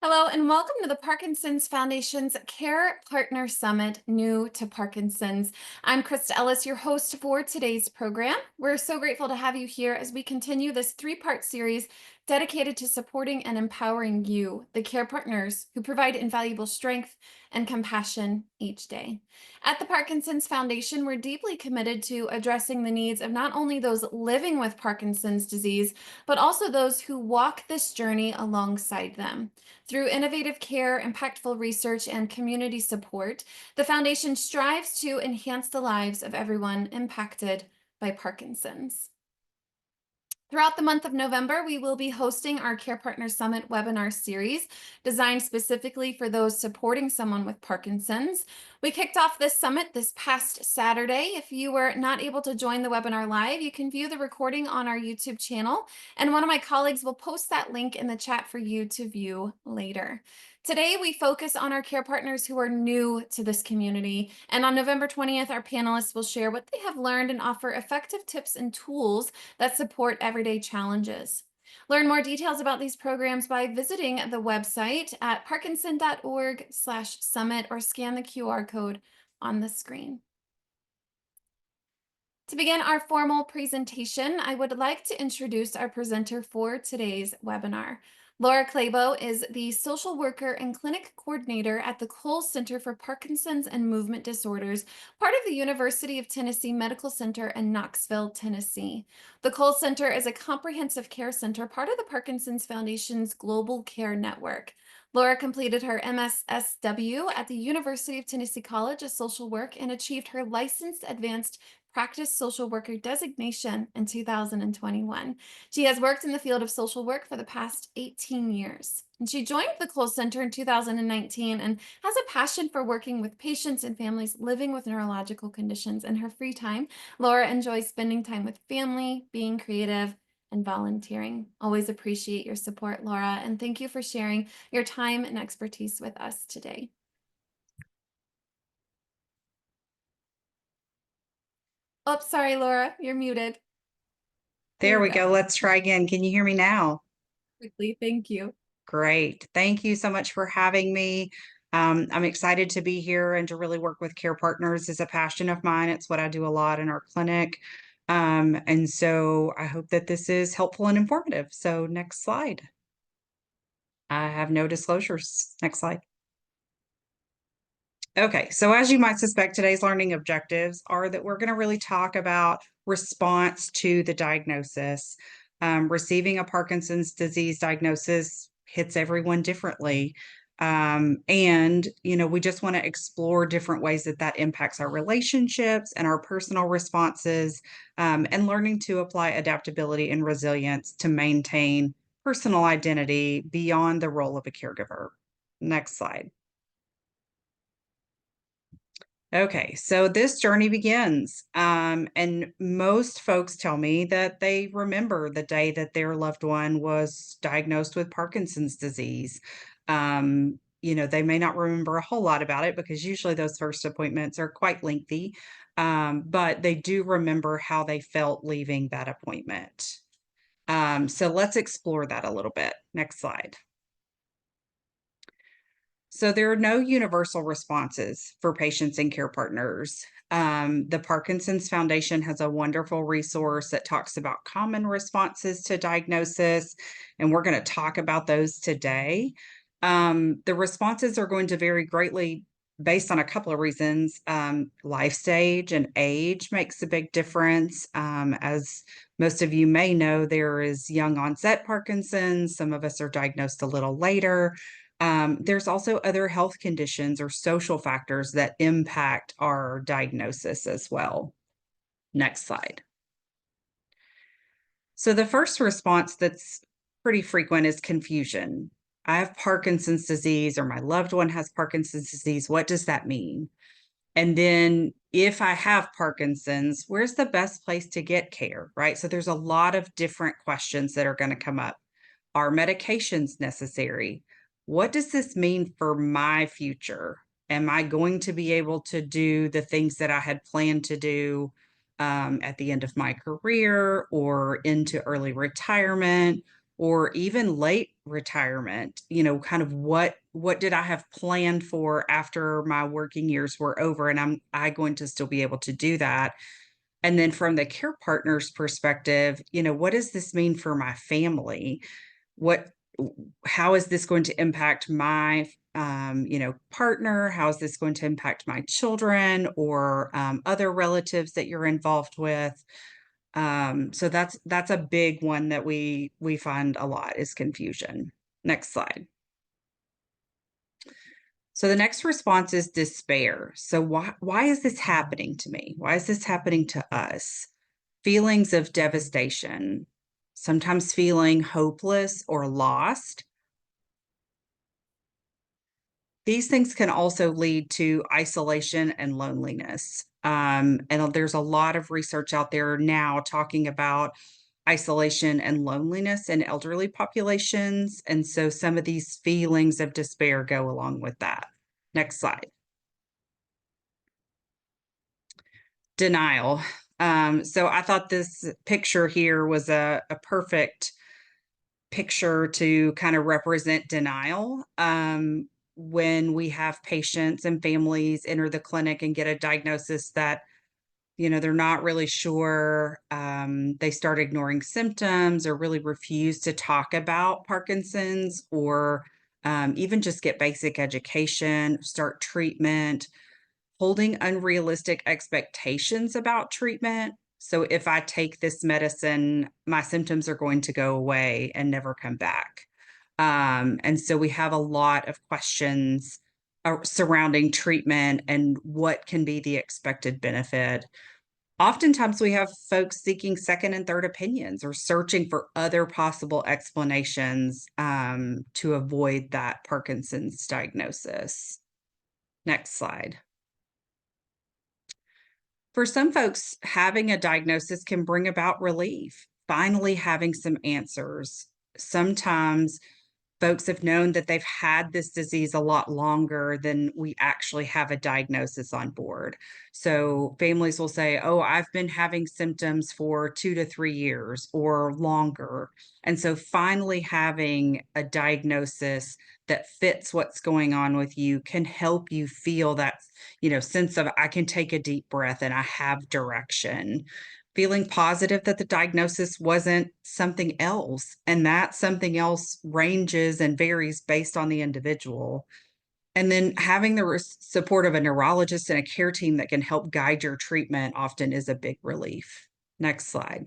Hello, and welcome to the Parkinson's Foundation's Care Partner Summit, New to Parkinson's. I'm Krista Ellis, your host for today's program. We're so grateful to have you here as we continue this three-part series dedicated to supporting and empowering you, the care partners who provide invaluable strength and compassion each day. At the Parkinson's Foundation, we're deeply committed to addressing the needs of not only those living with Parkinson's disease, but also those who walk this journey alongside them. Through innovative care, impactful research, and community support, the Foundation strives to enhance the lives of everyone impacted by Parkinson's. Throughout the month of November, we will be hosting our Care Partner Summit webinar series designed specifically for those supporting someone with Parkinson's. We kicked off this summit this past Saturday. If you were not able to join the webinar live, you can view the recording on our YouTube channel, and one of my colleagues will post that link in the chat for you to view later. Today, we focus on our care partners who are new to this community. And on November 20th, our panelists will share what they have learned and offer effective tips and tools that support everyday challenges. Learn more details about these programs by visiting the website at parkinson.org/summit or scan the QR code on the screen. To begin our formal presentation, I would like to introduce our presenter for today's webinar. Laura Clabo is the social worker and clinic coordinator at the Cole Center for Parkinson's and Movement Disorders, part of the University of Tennessee Medical Center in Knoxville, Tennessee. The Cole Center is a comprehensive care center, part of the Parkinson's Foundation's Global Care Network. Laura completed her MSSW at the University of Tennessee College of Social Work and achieved her licensed advanced practice social worker designation in 2021. She has worked in the field of social work for the past 18 years. And she joined the Cole Center in 2019 and has a passion for working with patients and families living with neurological conditions. In her free time, Laura enjoys spending time with family, being creative, and volunteering. Always appreciate your support, Laura, and thank you for sharing your time and expertise with us today. Oh, sorry, Laura, you're muted. There we go. Let's try again. Can you hear me now? Quickly, thank you. Great. Thank you so much for having me. I'm excited to be here and to really work with care partners is a passion of mine. It's what I do a lot in our clinic. And so I hope that this is helpful and informative. So next slide. I have no disclosures. Next slide. Okay, so as you might suspect, today's learning objectives are that we're going to really talk about response to the diagnosis. Receiving a Parkinson's disease diagnosis hits everyone differently. And, we just want to explore different ways that that impacts our relationships and our personal responses, and learning to apply adaptability and resilience to maintain personal identity beyond the role of a caregiver. Next slide. Okay, so this journey begins, and most folks tell me that they remember the day that their loved one was diagnosed with Parkinson's disease. They may not remember a whole lot about it because usually those first appointments are quite lengthy, but they do remember how they felt leaving that appointment. So let's explore that a little bit. Next slide. So there are no universal responses for patients and care partners. The Parkinson's Foundation has a wonderful resource that talks about common responses to diagnosis, and we're going to talk about those today. The responses are going to vary greatly based on a couple of reasons. Life stage and age makes a big difference. As most of you may know, there is young onset Parkinson's. Some of us are diagnosed a little later. There's also other health conditions or social factors that impact our diagnosis as well. Next slide. So the first response that's pretty frequent is confusion. I have Parkinson's disease, or my loved one has Parkinson's disease. What does that mean? And then if I have Parkinson's, where's the best place to get care, right? So there's a lot of different questions that are going to come up. Are medications necessary? What does this mean for my future? Am I going to be able to do the things that I had planned to do at the end of my career or into early retirement? or even late retirement, kind of what did I have planned for after my working years were over, and I going to still be able to do that? And then from the care partner's perspective, what does this mean for my family? What how is this going to impact my partner? How is this going to impact my children or other relatives that you're involved with? So that's a big one that we find a lot is confusion. Next slide. So the next response is despair. So why is this happening to me? Why is this happening to us? Feelings of devastation, sometimes feeling hopeless or lost. These things can also lead to isolation and loneliness. And there's a lot of research out there now talking about isolation and loneliness in elderly populations. And so some of these feelings of despair go along with that. Next slide. Denial. So I thought this picture here was a perfect picture to kind of represent denial. When we have patients and families enter the clinic and get a diagnosis that they're not really sure. They start ignoring symptoms or really refuse to talk about Parkinson's or even just get basic education, start treatment, holding unrealistic expectations about treatment. So if I take this medicine, my symptoms are going to go away and never come back. And so we have a lot of questions surrounding treatment and what can be the expected benefit. Oftentimes, we have folks seeking second and third opinions or searching for other possible explanations to avoid that Parkinson's diagnosis. Next slide. For some folks, having a diagnosis can bring about relief, finally having some answers. Sometimes folks have known that they've had this disease a lot longer than we actually have a diagnosis on board. So families will say, oh, I've been having symptoms for 2 to 3 years or longer. And so finally having a diagnosis that fits what's going on with you can help you feel that, sense of I can take a deep breath and I have direction, feeling positive that the diagnosis wasn't something else. And that something else ranges and varies based on the individual. And then having the support of a neurologist and a care team that can help guide your treatment often is a big relief. Next slide.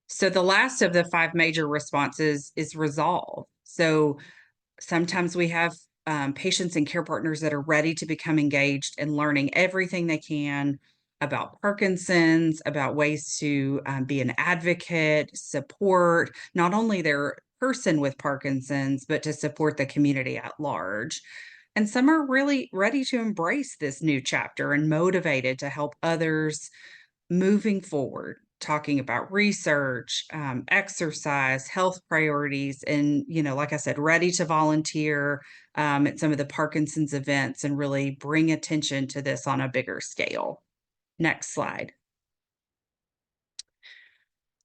So the last of the 5 major responses is resolve. So sometimes we have patients and care partners that are ready to become engaged and learning everything they can about Parkinson's, about ways to be an advocate, support not only their person with Parkinson's, but to support the community at large. And some are really ready to embrace this new chapter and motivated to help others moving forward, talking about research, exercise, health priorities, and, like I said, ready to volunteer at some of the Parkinson's events and really bring attention to this on a bigger scale. Next slide.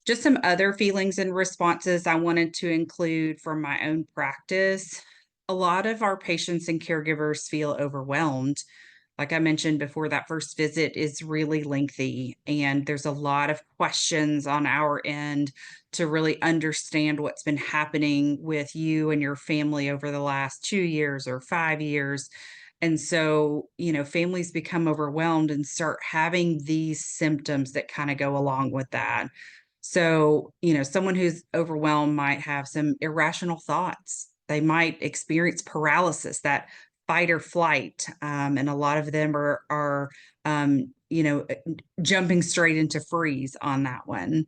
Just some other feelings and responses I wanted to include from my own practice. A lot of our patients and caregivers feel overwhelmed. Like I mentioned before, that first visit is really lengthy, and there's a lot of questions on our end to really understand what's been happening with you and your family over the last 2 years or 5 years. And so, families become overwhelmed and start having these symptoms that kind of go along with that. So, someone who's overwhelmed might have some irrational thoughts. They might experience paralysis, that fight or flight, and a lot of them are jumping straight into freeze on that one.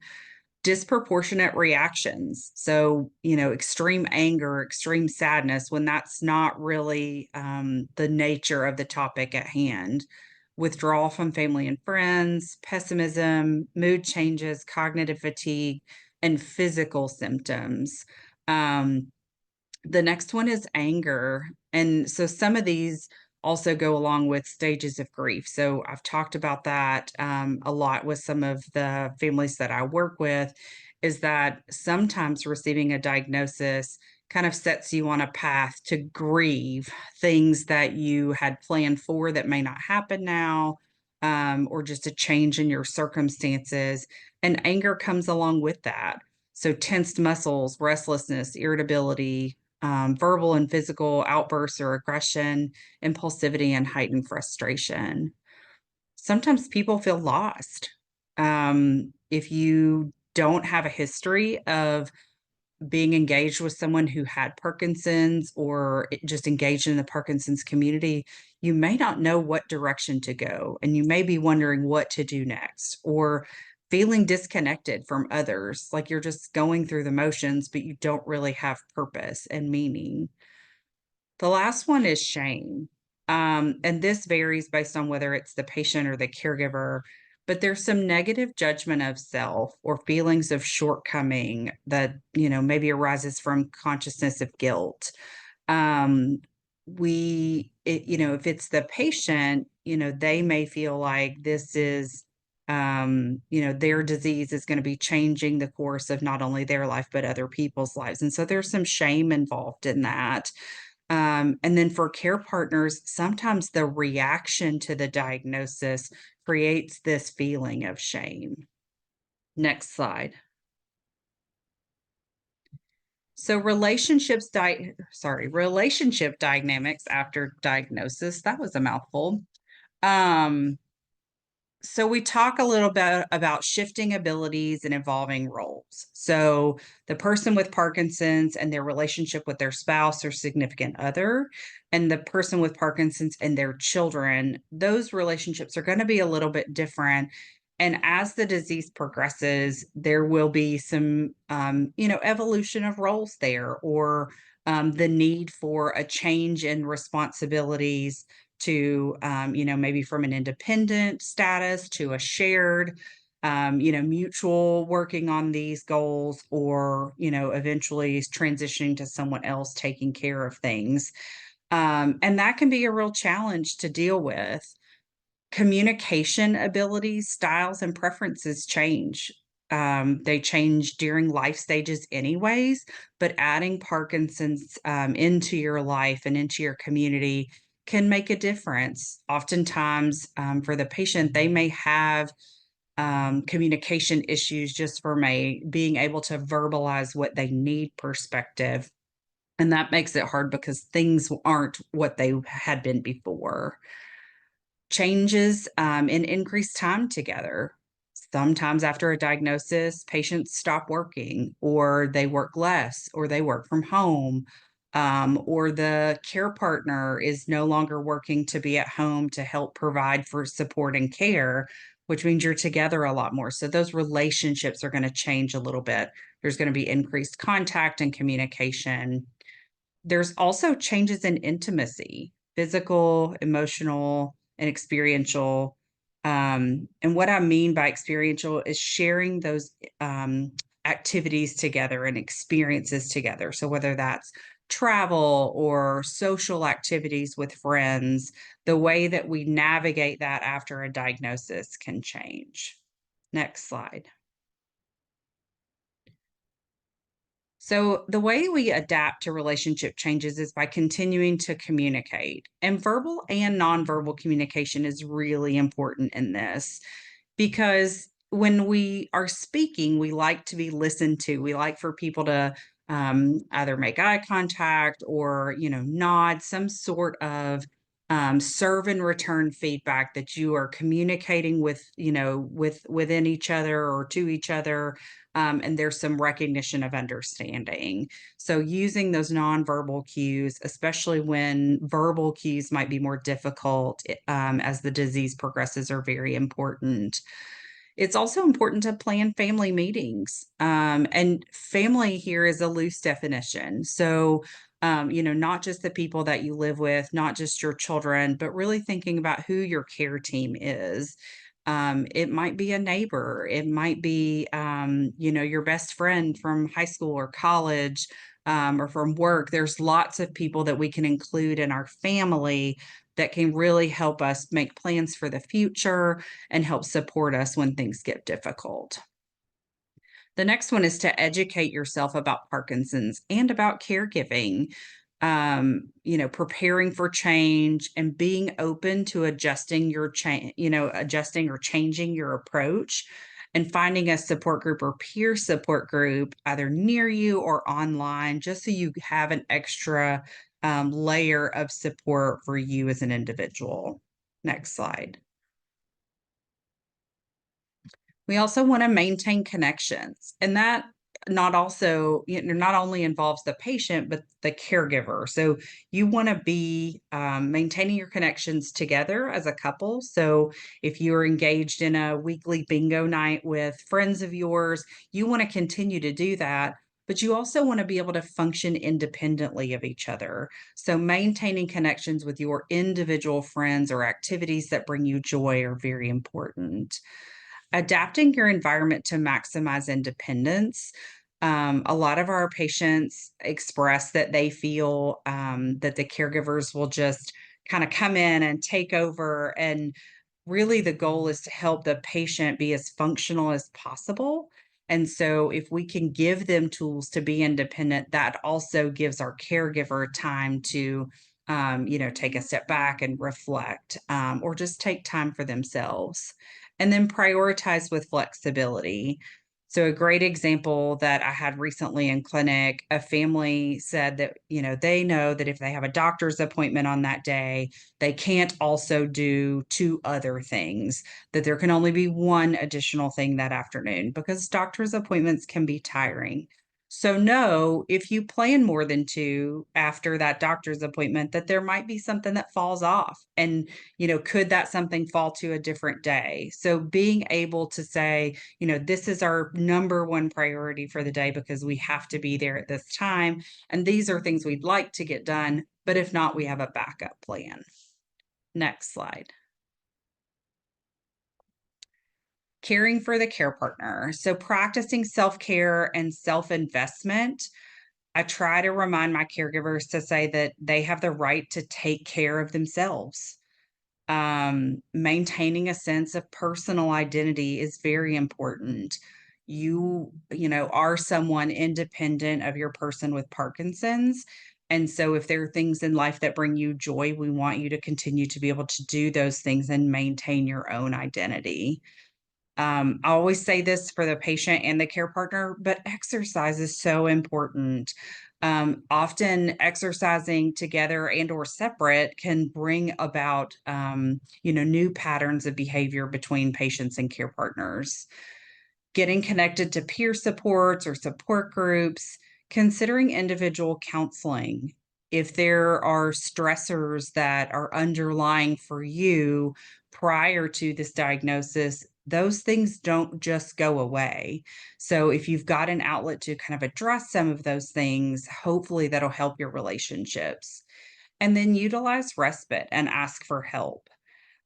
Disproportionate reactions. So, extreme anger, extreme sadness when that's not really the nature of the topic at hand. Withdrawal from family and friends, pessimism, mood changes, cognitive fatigue, and physical symptoms. The next one is anger. And so some of these also go along with stages of grief. So I've talked about that a lot with some of the families that I work with, is that sometimes receiving a diagnosis kind of sets you on a path to grieve things that you had planned for that may not happen now, or just a change in your circumstances. And anger comes along with that. So, tensed muscles, restlessness, irritability, verbal and physical outbursts or aggression, impulsivity, and heightened frustration. Sometimes people feel lost. If you don't have a history of being engaged with someone who had Parkinson's or just engaged in the Parkinson's community, you may not know what direction to go. And you may be wondering what to do next or feeling disconnected from others, like you're just going through the motions, but you don't really have purpose and meaning. The last one is shame. And this varies based on whether it's the patient or the caregiver, but there's some negative judgment of self or feelings of shortcoming that, maybe arises from consciousness of guilt. Um, if it's the patient, they may feel like this is, their disease is going to be changing the course of not only their life, but other people's lives. And so there's some shame involved in that. And then for care partners, sometimes the reaction to the diagnosis creates this feeling of shame. Next slide. So relationship dynamics after diagnosis. That was a mouthful. Um, so we talk a little bit about shifting abilities and evolving roles. So the person with Parkinson's and their relationship with their spouse or significant other, and the person with Parkinson's and their children, those relationships are going to be a little bit different. And as the disease progresses, there will be some, evolution of roles there, or the need for a change in responsibilities to, maybe from an independent status to a shared, mutual working on these goals, or, eventually transitioning to someone else taking care of things. And that can be a real challenge to deal with. Communication abilities, styles, and preferences change. They change during life stages, anyways, but adding Parkinson's into your life and into your community can make a difference. Oftentimes, for the patient, they may have communication issues just from being able to verbalize what they need perspective. And that makes it hard because things aren't what they had been before. Changes in increased time together. Sometimes after a diagnosis, patients stop working, or they work less, or they work from home, or the care partner is no longer working to be at home to help provide for support and care, which means you're together a lot more. So those relationships are going to change a little bit. There's going to be increased contact and communication. There's also changes in intimacy, physical, emotional, and experiential. And what I mean by experiential is sharing those activities together and experiences together. So whether that's travel or social activities with friends, the way that we navigate that after a diagnosis can change. Next slide. So, the way we adapt to relationship changes is by continuing to communicate. And verbal and nonverbal communication is really important in this, because when we are speaking, we like to be listened to. We like for people to either make eye contact or, nod, some sort of serve and return feedback that you are communicating with, within each other or to each other. And there's some recognition of understanding. So using those nonverbal cues, especially when verbal cues might be more difficult as the disease progresses, are very important. It's also important to plan family meetings. And family here is a loose definition. So, not just the people that you live with, not just your children, but really thinking about who your care team is. It might be a neighbor, it might be, your best friend from high school or college, or from work. There's lots of people that we can include in our family that can really help us make plans for the future and help support us when things get difficult. The next one is to educate yourself about Parkinson's and about caregiving. Preparing for change and being open to adjusting your change, adjusting or changing your approach and finding a support group or peer support group either near you or online, just so you have an extra layer of support for you as an individual. Next slide. We also want to maintain connections, and that not only involves the patient but the caregiver. So you want to be maintaining your connections together as a couple. So if you're engaged in a weekly bingo night with friends of yours, you want to continue to do that. But you also want to be able to function independently of each other. So maintaining connections with your individual friends or activities that bring you joy are very important. Adapting your environment to maximize independence. A lot of our patients express that they feel that the caregivers will just kind of come in and take over. And really, the goal is to help the patient be as functional as possible. And so, if we can give them tools to be independent, that also gives our caregiver time to, take a step back and reflect, or just take time for themselves. And then prioritize with flexibility. So, a great example that I had recently in clinic, a family said that, they know that if they have a doctor's appointment on that day, they can't also do two other things, that there can only be one additional thing that afternoon because doctor's appointments can be tiring. So, know if you plan more than two after that doctor's appointment, that there might be something that falls off. And could that something fall to a different day? So being able to say, this is our number one priority for the day because we have to be there at this time. And these are things we'd like to get done. But if not, we have a backup plan. Next slide. Caring for the care partner. So practicing self care and self investment. I try to remind my caregivers to say that they have the right to take care of themselves. Maintaining a sense of personal identity is very important. Are someone independent of your person with Parkinson's. And so if there are things in life that bring you joy, we want you to continue to be able to do those things and maintain your own identity. I always say this for the patient and the care partner, but exercise is so important. Often exercising together and or separate can bring about, new patterns of behavior between patients and care partners. Getting connected to peer supports or support groups, considering individual counseling. If there are stressors that are underlying for you prior to this diagnosis, those things don't just go away. So, if you've got an outlet to kind of address some of those things, hopefully that'll help your relationships. And then utilize respite and ask for help.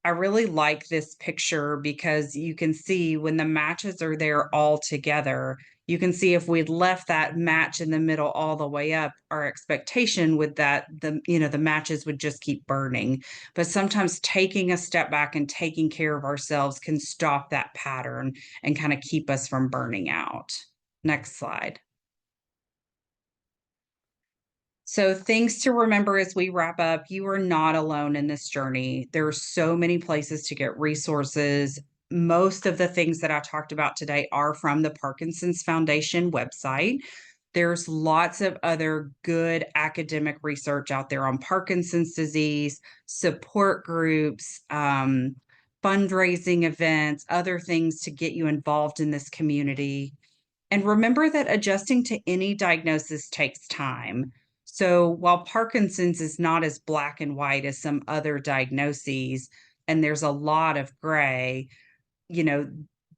I really like this picture because you can see when the matches are there all together, you can see if we'd left that match in the middle all the way up, our expectation would that the matches would just keep burning. But sometimes taking a step back and taking care of ourselves can stop that pattern and kind of keep us from burning out. Next slide. So, things to remember as we wrap up, you are not alone in this journey. There are so many places to get resources. Most of the things that I talked about today are from the Parkinson's Foundation website. There's lots of other good academic research out there on Parkinson's disease, support groups, fundraising events, other things to get you involved in this community. And remember that adjusting to any diagnosis takes time. So while Parkinson's is not as black and white as some other diagnoses, and there's a lot of gray, you know,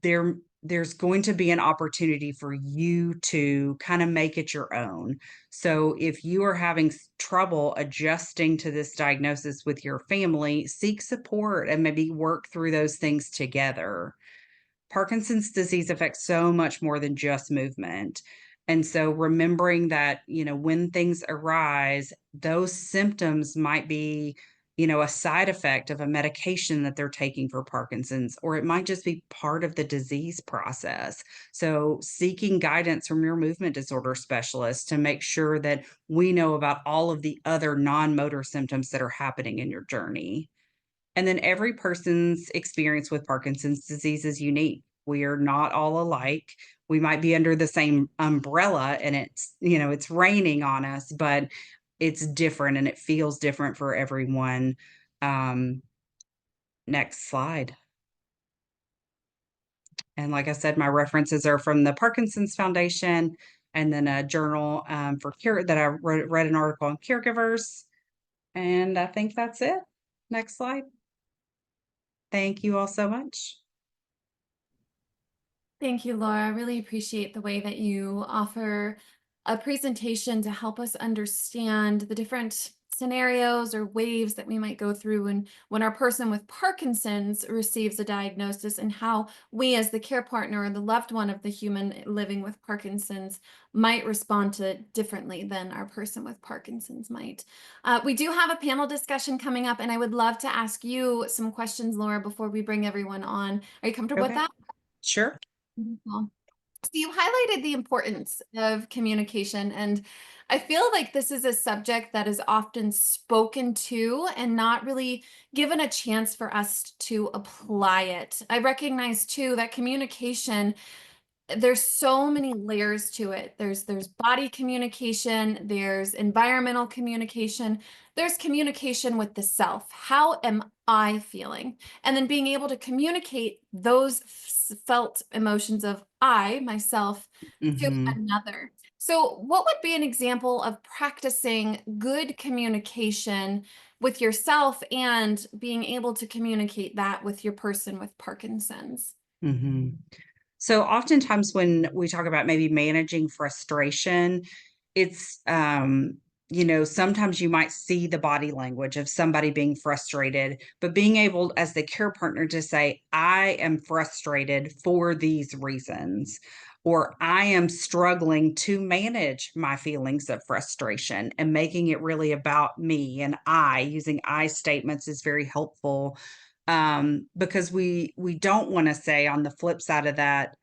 there's going to be an opportunity for you to kind of make it your own. So if you are having trouble adjusting to this diagnosis with your family, seek support and maybe work through those things together. Parkinson's disease affects so much more than just movement. And so remembering that, when things arise, those symptoms might be a side effect of a medication that they're taking for Parkinson's, or it might just be part of the disease process. So, seeking guidance from your movement disorder specialist to make sure that we know about all of the other non motor symptoms that are happening in your journey. And then every person's experience with Parkinson's disease is unique. We are not all alike. We might be under the same umbrella and it's raining on us, but it's different and it feels different for everyone. Um, Next slide. And like I said, my references are from the Parkinson's Foundation and then a journal for care that I read an article on caregivers. And I think that's it. Next slide. Thank you all so much. Thank you, Laura. I really appreciate the way that you offer a presentation to help us understand the different scenarios or waves that we might go through when our person with Parkinson's receives a diagnosis, and how we as the care partner or the loved one of the human living with Parkinson's might respond to it differently than our person with Parkinson's might. We do have a panel discussion coming up, and I would love to ask you some questions, Laura, before we bring everyone on. Are you comfortable with Okay. that? Sure. Wonderful. So you highlighted the importance of communication, and I feel like this is a subject that is often spoken to and not really given a chance for us to apply it. I recognize too that communication, there's so many layers to it. There's body communication, there's environmental communication, there's communication with the self. How am I feeling? And then being able to communicate those felt emotions of I, myself, to Mhm. another. So, what would be an example of practicing good communication with yourself and being able to communicate that with your person with Parkinson's? Mhm. So oftentimes when we talk about maybe managing frustration, it's sometimes you might see the body language of somebody being frustrated, but being able as the care partner to say, I am frustrated for these reasons, or I am struggling to manage my feelings of frustration, and making it really about me and using I statements is very helpful, because we don't want to say on the flip side of that,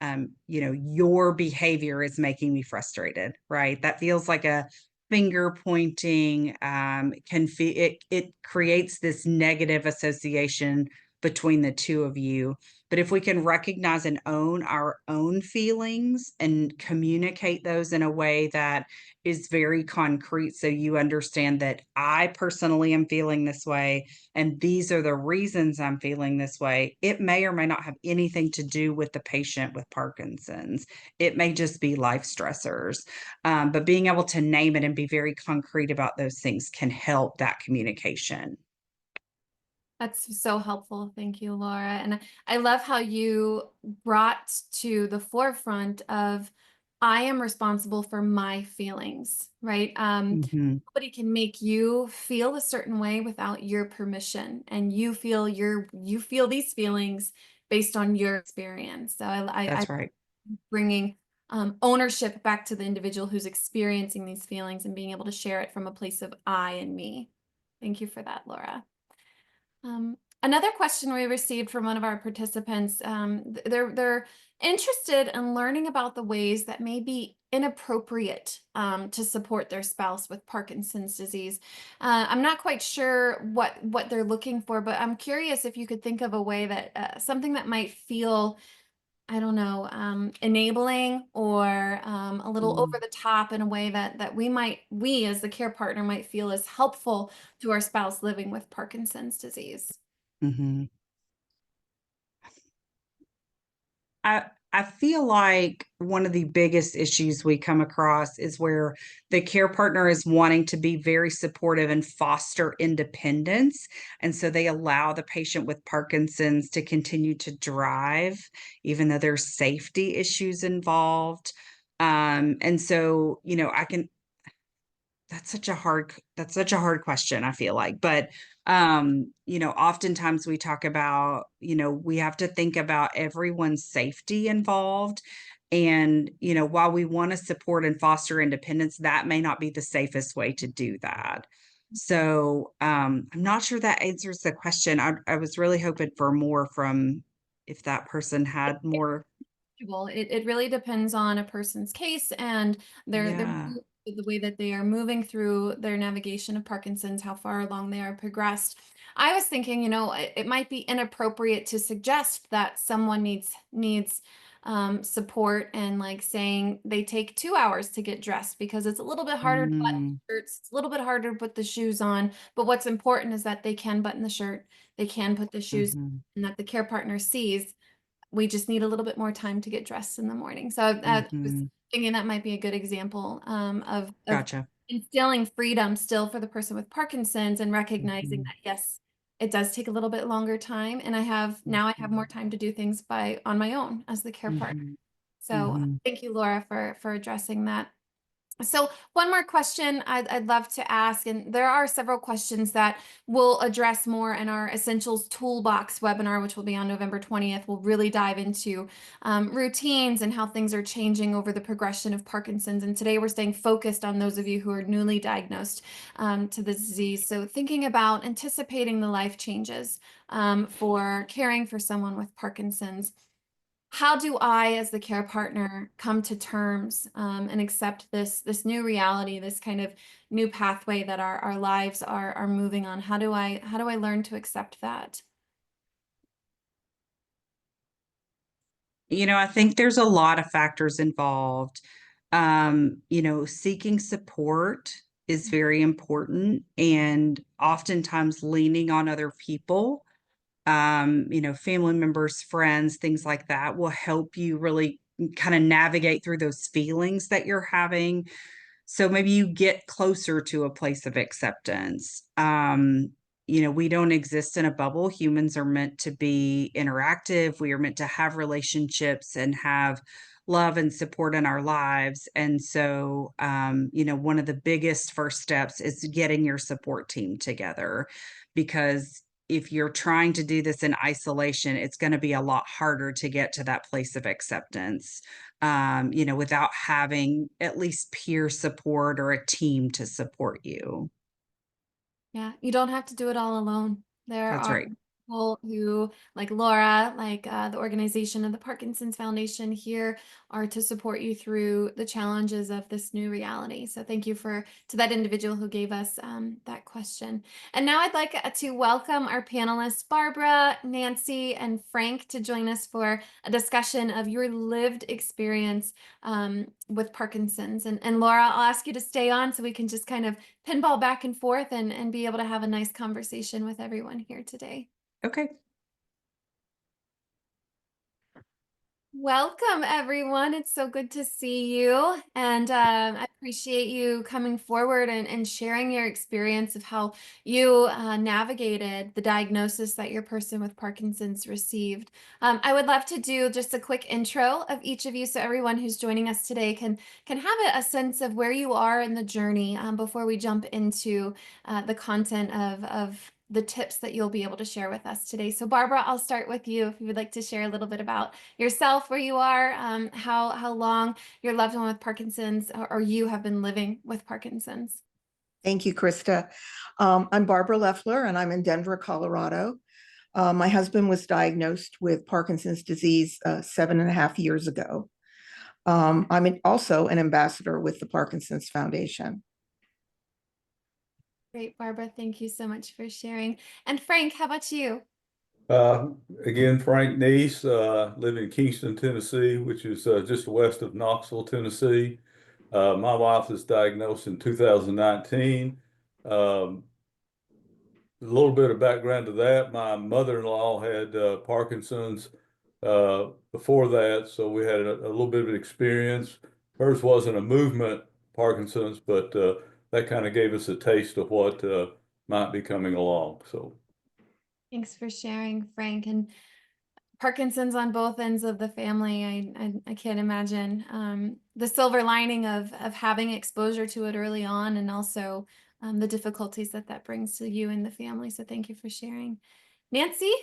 your behavior is making me frustrated, right? That feels like a finger pointing, it creates this negative association between the two of you. But if we can recognize and own our own feelings and communicate those in a way that is very concrete, so you understand that I personally am feeling this way and these are the reasons I'm feeling this way. It may or may not have anything to do with the patient with Parkinson's. It may just be life stressors. But being able to name it and be very concrete about those things can help that communication. That's so helpful. Thank you, Laura. And I love how you brought to the forefront of I am responsible for my feelings, right? Mhm, Nobody can make you feel a certain way without your permission, and you feel these feelings based on your experience. So I that's right. bringing ownership back to the individual who's experiencing these feelings and being able to share it from a place of I and me. Thank you for that, Laura. Another question we received from one of our participants, they're interested in learning about the ways that may be inappropriate to support their spouse with Parkinson's disease. I'm not quite sure what they're looking for, but I'm curious if you could think of a way that something that might feel, I don't know, enabling or a little Mm, over the top in a way that we as the care partner might feel is helpful to our spouse living with Parkinson's disease. mhm. I I feel like one of the biggest issues we come across is where the care partner is wanting to be very supportive and foster independence. And so they allow the patient with Parkinson's to continue to drive, even though there's safety issues involved. And so, I can that's such a hard question, I feel like, but, oftentimes we talk about, we have to think about everyone's safety involved, and, while we wanna support and foster independence, that may not be the safest way to do that. So, I'm not sure that answers the question. I was really hoping for more from if that person had more. Well, it really depends on a person's case and Yeah. the way that they are moving through their navigation of Parkinson's, how far along they are progressed. I was thinking, it might be inappropriate to suggest that someone needs support and like saying they take 2 hours to get dressed because it's a little bit harder to button Mm, the shirts, it's a little bit harder to put the shoes on. But what's important is that they can button the shirt, they can put the shoes, mhm, and that the care partner sees we just need a little bit more time to get dressed in the morning. So I was mhm. thinking that might be a good example of Gotcha. instilling freedom still for the person with Parkinson's and recognizing Mhm, that yes, it does take a little bit longer time, and I have more mhm, time to do things by on my own as the care partner. mhm, So mhm. thank you, Laura, for addressing that. So one more question I'd love to ask, and there are several questions that we'll address more in our Essentials Toolbox webinar, which will be on November 20th. We'll really dive into routines and how things are changing over the progression of Parkinson's. And today we're staying focused on those of you who are newly diagnosed to the disease. So thinking about anticipating the life changes for caring for someone with Parkinson's. How do I, as the care partner, come to terms and accept this new reality, this kind of new pathway that our lives are moving on? How do I learn to accept that? I think there's a lot of factors involved. Seeking support is very important and oftentimes leaning on other people, family members, friends, things like that will help you really kind of navigate through those feelings that you're having. So maybe you get closer to a place of acceptance. We don't exist in a bubble. Humans are meant to be interactive. We are meant to have relationships and have love and support in our lives. And so, one of the biggest first steps is getting your support team together because if you're trying to do this in isolation, it's going to be a lot harder to get to that place of acceptance, without having at least peer support or a team to support you. Yeah, you don't have to do it all alone. There That's are right. people who, like Laura, like the organization of the Parkinson's Foundation here, are to support you through the challenges of this new reality. So thank you to that individual who gave us that question. And now I'd like to welcome our panelists, Barbara, Nancy, and Frank, to join us for a discussion of your lived experience with Parkinson's. And Laura, I'll ask you to stay on so we can just kind of pinball back and forth and be able to have a nice conversation with everyone here today. Okay. Welcome, everyone. It's so good to see you. And I appreciate you coming forward and sharing your experience of how you navigated the diagnosis that your person with Parkinson's received. I would love to do just a quick intro of each of you so everyone who's joining us today can have a sense of where you are in the journey before we jump into the content of the tips that you'll be able to share with us today. So Barbara, I'll start with you if you would like to share a little bit about yourself, where you are, how long your loved one with Parkinson's or you have been living with Parkinson's. Thank you, Krista. I'm Barbara Leffler, and I'm in Denver, Colorado. My husband was diagnosed with Parkinson's disease 7.5 years ago. I'm also an ambassador with the Parkinson's Foundation. Great, Barbara. Thank you so much for sharing. And Frank, how about you? Uh, Again, Frank Neese, live in Kingston, Tennessee, which is just west of Knoxville, Tennessee. My wife was diagnosed in 2019. A little bit of background to that. My mother-in-law had Parkinson's before that, so we had a little bit of experience. Hers wasn't a movement Parkinson's, but that kind of gave us a taste of what might be coming along. So. Thanks for sharing, Frank. And Parkinson's on both ends of the family. I can't imagine the silver lining of having exposure to it early on, and also the difficulties that brings to you and the family. So thank you for sharing. Nancy?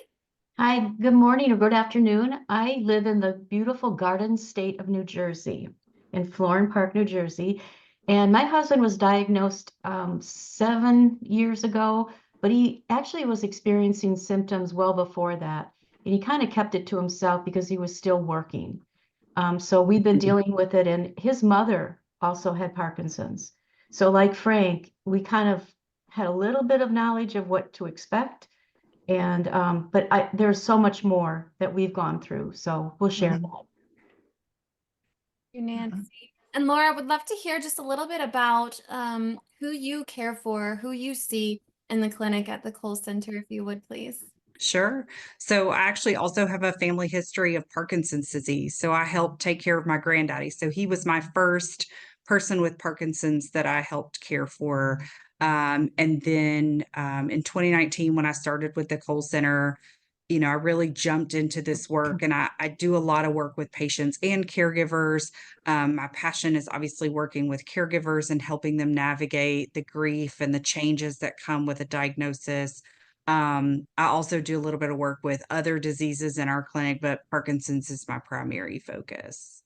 Hi, good morning or good afternoon. I live in the beautiful Garden State of New Jersey, in Florham Park, New Jersey. And my husband was diagnosed 7 years ago, but he actually was experiencing symptoms well before that. And he kind of kept it to himself because he was still working. So we've been dealing with it, and his mother also had Parkinson's. So like Frank, we kind of had a little bit of knowledge of what to expect. And but there's so much more that we've gone through. So we'll share Mhm. that. You, Nancy. And Laura, I would love to hear just a little bit about who you care for, who you see in the clinic at the Cole Center, if you would, please. Sure. So I actually also have a family history of Parkinson's disease. So I helped take care of my granddaddy. So he was my first person with Parkinson's that I helped care for. And then in 2019, when I started with the Cole Center, I really jumped into this work, and I do a lot of work with patients and caregivers. My passion is obviously working with caregivers and helping them navigate the grief and the changes that come with a diagnosis. I also do a little bit of work with other diseases in our clinic, but Parkinson's is my primary focus.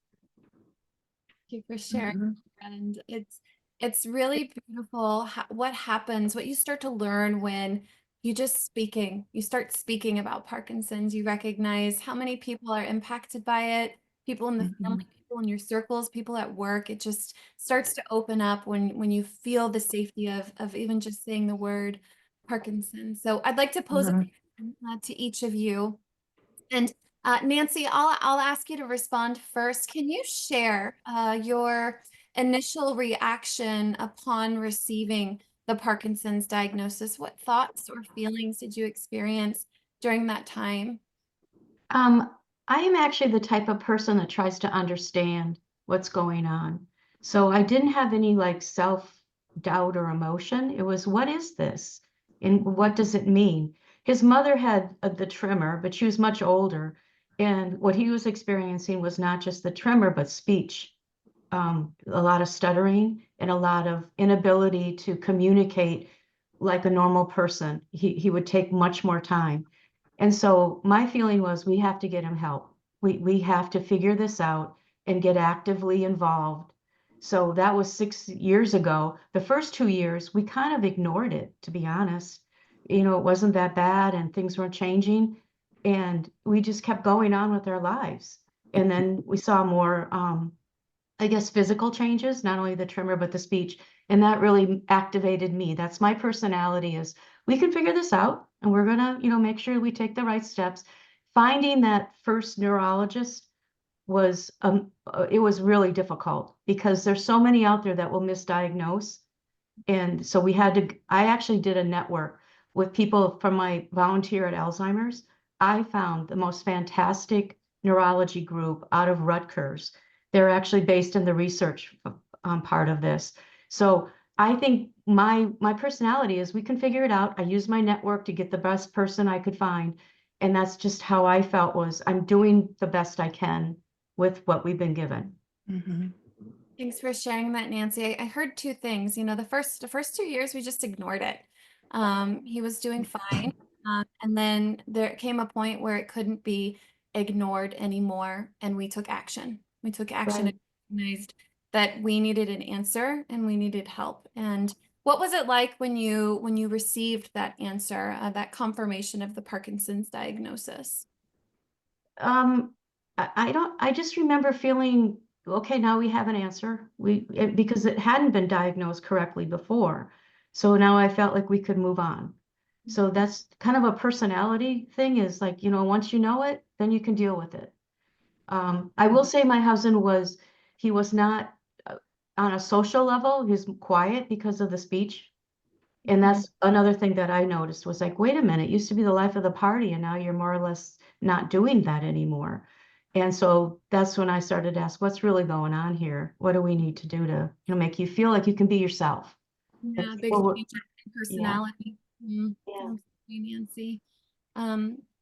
Thank you for sharing. Mhm. And it's really beautiful what happens, what you start to learn when you start speaking about Parkinson's. You recognize how many people are impacted by it, people in the family, Mhm. people in your circles, people at work. It just starts to open up when you feel the safety of even just saying the word Parkinson's. So I'd like to pose a Mhm. question to each of you. And Nancy, I'll ask you to respond first. Can you share your initial reaction upon receiving the Parkinson's diagnosis? What thoughts or feelings did you experience during that time? Um, I am actually the type of person that tries to understand what's going on. So I didn't have any like self-doubt or emotion. It was, what is this? And what does it mean? His mother had the tremor, but she was much older. And what he was experiencing was not just the tremor, but speech, a lot of stuttering and a lot of inability to communicate like a normal person. He would take much more time. And so my feeling was we have to get him help. We have to figure this out and get actively involved. So that was 6 years ago. The first 2 years, we kind of ignored it, to be honest. It wasn't that bad and things weren't changing. And we just kept going on with our lives. And then we saw more, I guess, physical changes, not only the tremor, but the speech. And that really activated me. That's my personality is we can figure this out and we're gonna, make sure we take the right steps. Finding that first neurologist was, it was really difficult because there's so many out there that will misdiagnose. And so I actually did a network with people from my volunteer at Alzheimer's. I found the most fantastic neurology group out of Rutgers. They're actually based in the research part of this. So I think my personality is we can figure it out. I use my network to get the best person I could find. And that's just how I felt was I'm doing the best I can with what we've been given. Mhm. Thanks for sharing that, Nancy. I heard two things. The first 2 years we just ignored it. He was doing fine, and then there came a point where it couldn't be ignored anymore, and we took action. We took action Right. and recognized that we needed an answer and we needed help. And what was it like when you received that answer, that confirmation of the Parkinson's diagnosis? Um, I just remember feeling, okay, now we have an answer. Because it hadn't been diagnosed correctly before. So now I felt like we could move on. So that's kind of a personality thing is like, once you know it, then you can deal with it. I will say my husband he was not on a social level, he was quiet because of the speech. And that's another thing that I noticed was like, wait a minute, it used to be the life of the party, and now you're more or less not doing that anymore. And so that's when I started to ask, what's really going on here? What do we need to do to, make you feel like you can be yourself? That Yeah, big people change in yeah, personality. yeah. Absolutely, Nancy.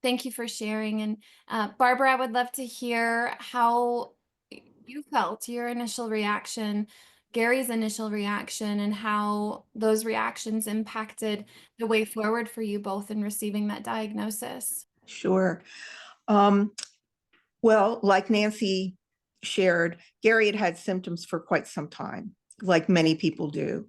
Thank you for sharing. And Barbara, I would love to hear how you felt, your initial reaction, Gary's initial reaction, and how those reactions impacted the way forward for you both in receiving that diagnosis. Sure. Um, well, like Nancy shared, Gary had had symptoms for quite some time. like many people do.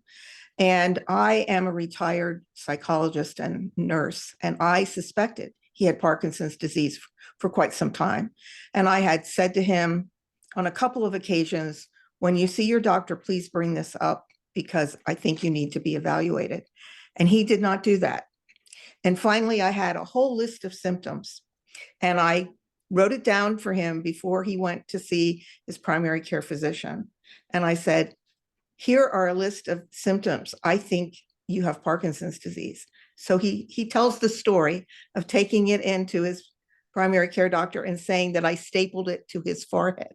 And I am a retired psychologist and nurse, and I suspected he had Parkinson's disease for quite some time. And I had said to him on a couple of occasions, when you see your doctor, please bring this up because I think you need to be evaluated. And he did not do that. And finally, I had a whole list of symptoms, and I wrote it down for him before he went to see his primary care physician. And I said, here are a list of symptoms. I think you have Parkinson's disease. So he tells the story of taking it into his primary care doctor and saying that I stapled it to his forehead.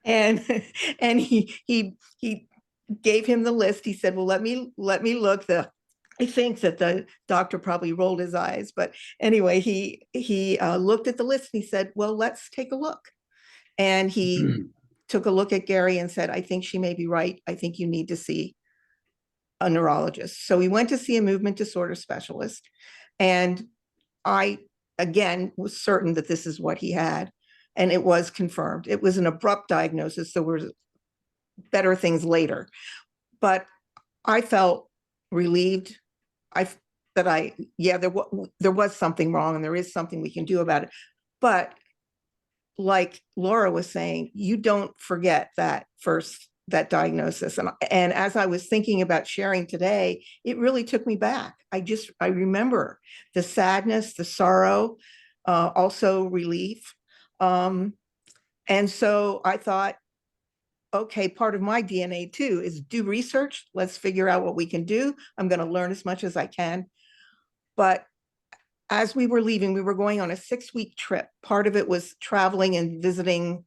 and and he gave him the list. He said, well, let me look. I think that the doctor probably rolled his eyes, but anyway, he looked at the list and he said, well, let's take a look. And he took a look at Gary and said, I think she may be right. I think you need to see a neurologist. So we went to see a movement disorder specialist. And I, again, was certain that this is what he had. And it was confirmed. It was an abrupt diagnosis. There were better things later. But I felt relieved. There was something wrong and there is something we can do about it. But like Laura was saying, you don't forget that diagnosis. And as I was thinking about sharing today, it really took me back. I remember the sadness, the sorrow, also relief. And so I thought, okay, part of my DNA too is do research. Let's figure out what we can do. I'm going to learn as much as I can. But as we were leaving, we were going on a 6-week trip. Part of it was traveling and visiting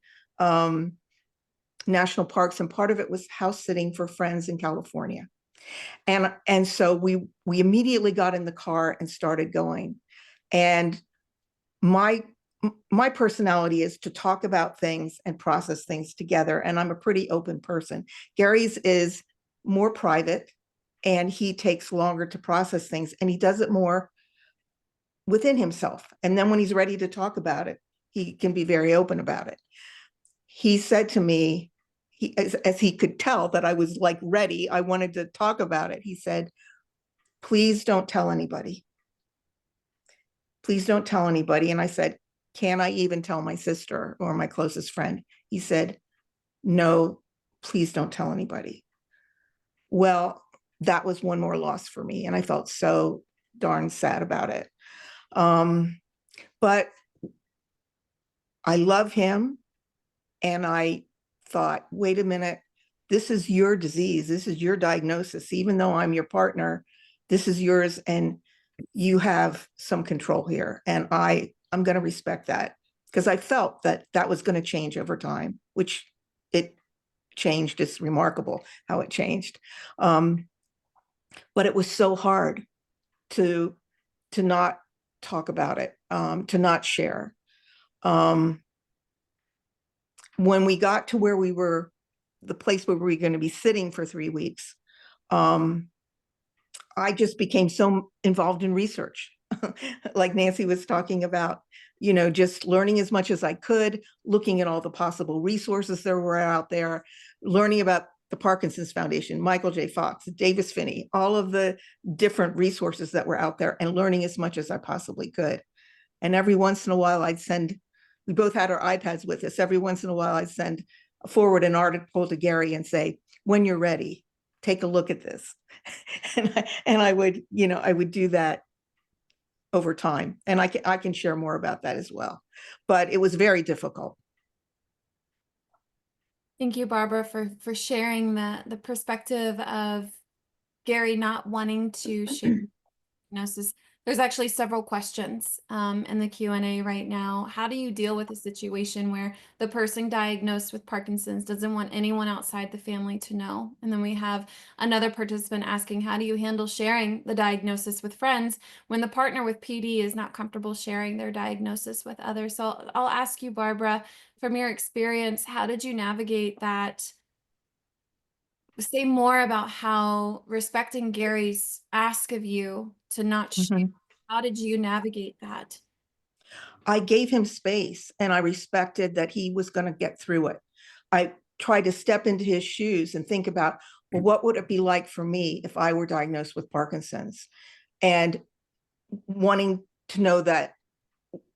national parks, and part of it was house sitting for friends in California. And so we immediately got in the car and started going. And my personality is to talk about things and process things together. And I'm a pretty open person. Gary's is more private and he takes longer to process things, and he does it more within himself. And then when he's ready to talk about it, he can be very open about it. He said to me, as he could tell that I was like ready, I wanted to talk about it. He said, please don't tell anybody. Please don't tell anybody. And I said, can I even tell my sister or my closest friend? He said, no, please don't tell anybody. Well, that was one more loss for me. And I felt so darn sad about it. But I love him. And I thought, wait a minute, this is your disease. This is your diagnosis. Even though I'm your partner, this is yours and you have some control here. And I'm going to respect that because I felt that was going to change over time, which it changed. It's remarkable how it changed. But it was so hard to not talk about it, to not share. When we got to where we were, the place where we were going to be sitting for 3 weeks, I just became so involved in research. Like Nancy was talking about, just learning as much as I could, looking at all the possible resources there were out there, learning about the Parkinson's Foundation, Michael J. Fox, Davis Finney, all of the different resources that were out there, and learning as much as I possibly could. And every once in a while we both had our iPads with us. Every once in a while I'd send forward an article to Gary and say, when you're ready, take a look at this. and I would do that over time. And I can share more about that as well. But it was very difficult. Thank you, Barbara, for sharing the perspective of Gary not wanting to share diagnosis. There's actually several questions in the Q&A right now. How do you deal with a situation where the person diagnosed with Parkinson's doesn't want anyone outside the family to know? And then we have another participant asking, how do you handle sharing the diagnosis with friends when the partner with PD is not comfortable sharing their diagnosis with others? So I'll ask you, Barbara, from your experience, how did you navigate that? Say more about how respecting Gary's ask of you to not share. How did you navigate that? I gave him space and I respected that he was going to get through it. try to step into his shoes and think about, well, what would it be like for me if I were diagnosed with Parkinson's? And wanting to know that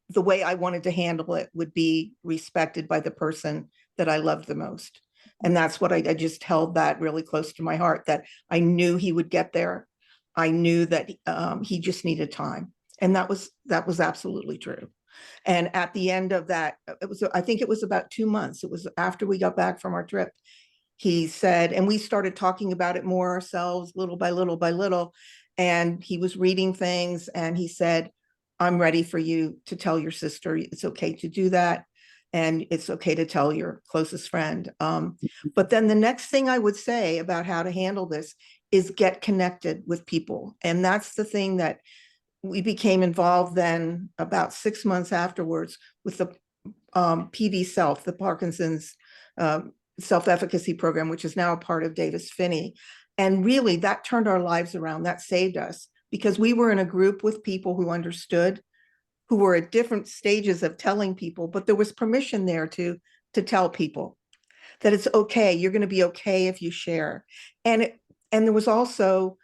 the way I wanted to handle it would be respected by the person that I loved the most. And that's what I just held that really close to my heart, that I knew he would get there. I knew that he just needed time. And that was absolutely true. And at the end of that, I think it was about 2 months. It was after we got back from our trip. He said, and we started talking about it more ourselves, little by little by little. And he was reading things and he said, I'm ready for you to tell your sister it's okay to do that. And it's okay to tell your closest friend. But then the next thing I would say about how to handle this is get connected with people. And that's the thing that we became involved then about 6 months afterwards with the PD Self, the Parkinson's self-efficacy program, which is now a part of Davis-Finney. And really that turned our lives around. That saved us because we were in a group with people who understood, who were at different stages of telling people, but there was permission there to tell people that it's okay. You're going to be okay if you share. And there was also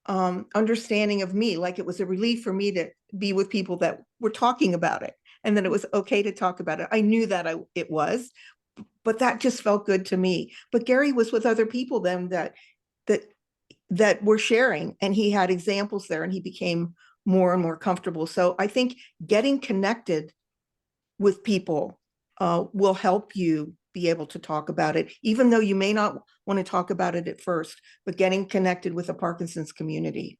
understanding of me, like it was a relief for me to be with people that were talking about it and that it was okay to talk about it. I knew that it was, but that just felt good to me. But Gary was with other people then that were sharing, and he had examples there, and he became more and more comfortable. So I think getting connected with people will help you be able to talk about it, even though you may not want to talk about it at first, but getting connected with the Parkinson's community.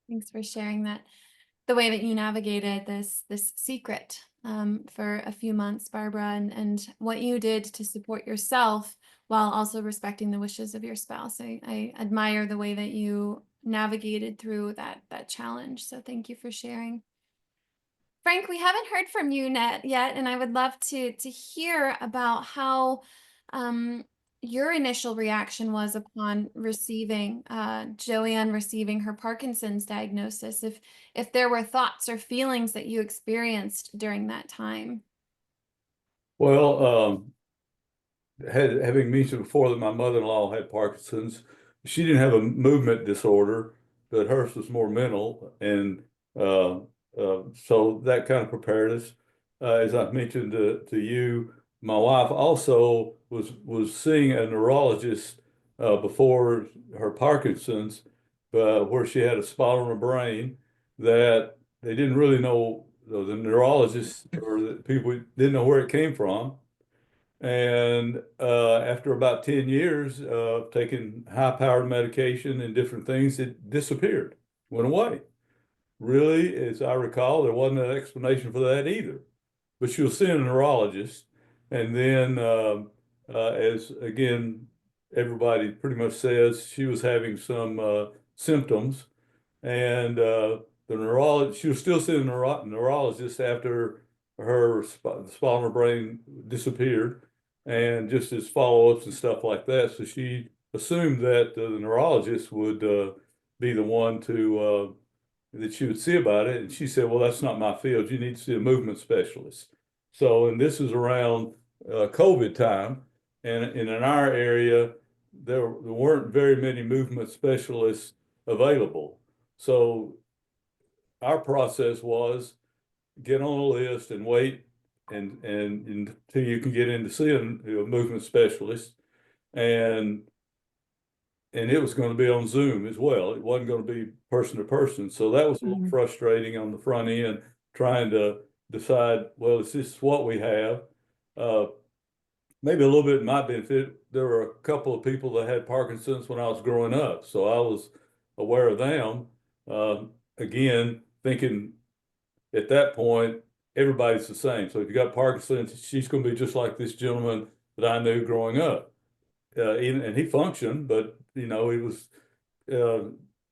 Thanks for sharing that. The way that you navigated this secret for a few months, Barbara, and what you did to support yourself while also respecting the wishes of your spouse. I admire the way that you navigated through that challenge. So thank you for sharing. Frank, we haven't heard from you yet, and I would love to hear about how your initial reaction was upon receiving Joanne receiving her Parkinson's diagnosis. If there were thoughts or feelings that you experienced during that time. Well, having mentioned before that my mother-in-law had Parkinson's, she didn't have a movement disorder, but hers was more mental, and so that kind of prepared us. As I mentioned to you, my wife also was seeing a neurologist before her Parkinson's, where she had a spot on her brain that they didn't really know, the neurologists or the people didn't know where it came from. And after about 10 years of taking high-powered medication and different things, it disappeared, went away. Really, as I recall, there wasn't an explanation for that either. But she was seeing a neurologist. And then, as again, everybody pretty much says, she was having some symptoms. And she was still seeing a neurologist after the spot on her brain disappeared, and just as follow-ups and stuff like that. So she assumed that the neurologist would be the one that she would see about it. And she said, well, that's not my field. You need to see a movement specialist. So, and this is around COVID time. And in our area, there weren't very many movement specialists available. So our process was get on a list and wait and until you can get in to see a movement specialist. And it was going to be on Zoom as well. It wasn't going to be person to person. So that was a little frustrating on the front end, trying to decide, well, is this what we have? Maybe a little bit in my benefit, there were a couple of people that had Parkinson's when I was growing up. So I was aware of them. Again, thinking at that point, everybody's the same. So if you got Parkinson's, she's going to be just like this gentleman that I knew growing up. And he functioned, but he was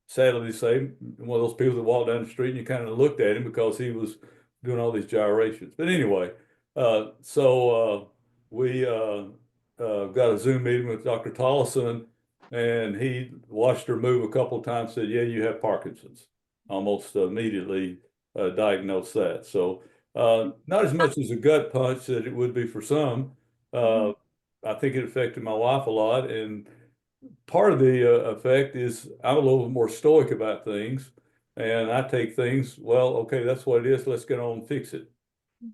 sadly to say one of those people that walked down the street and you kind of looked at him because he was doing all these gyrations. But anyway, so we got a Zoom meeting with Dr. Tollison, and he watched her move a couple of times, said, yeah, you have Parkinson's. Almost immediately diagnosed that. So not as much as a gut punch that it would be for some, Uh, I think it affected my wife a lot, and part of the effect is I'm a little more stoic about things, and I take things, well, okay, that's what it is. Let's get on and fix it.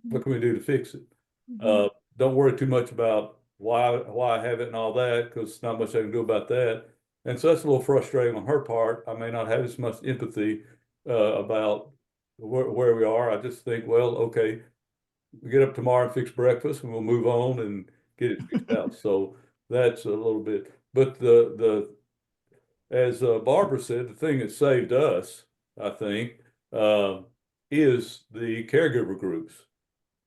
What can we do to fix it? Mhm. Don't worry too much about why I have it and all that, because not much I can do about that. And so that's a little frustrating on her part. I may not have as much empathy about where we are. I just think, well, okay, we get up tomorrow and fix breakfast, and we'll move on and get it fixed out. So that's a little bit. But the as Barbara said, the thing that saved us, I think, uh, is the caregiver groups.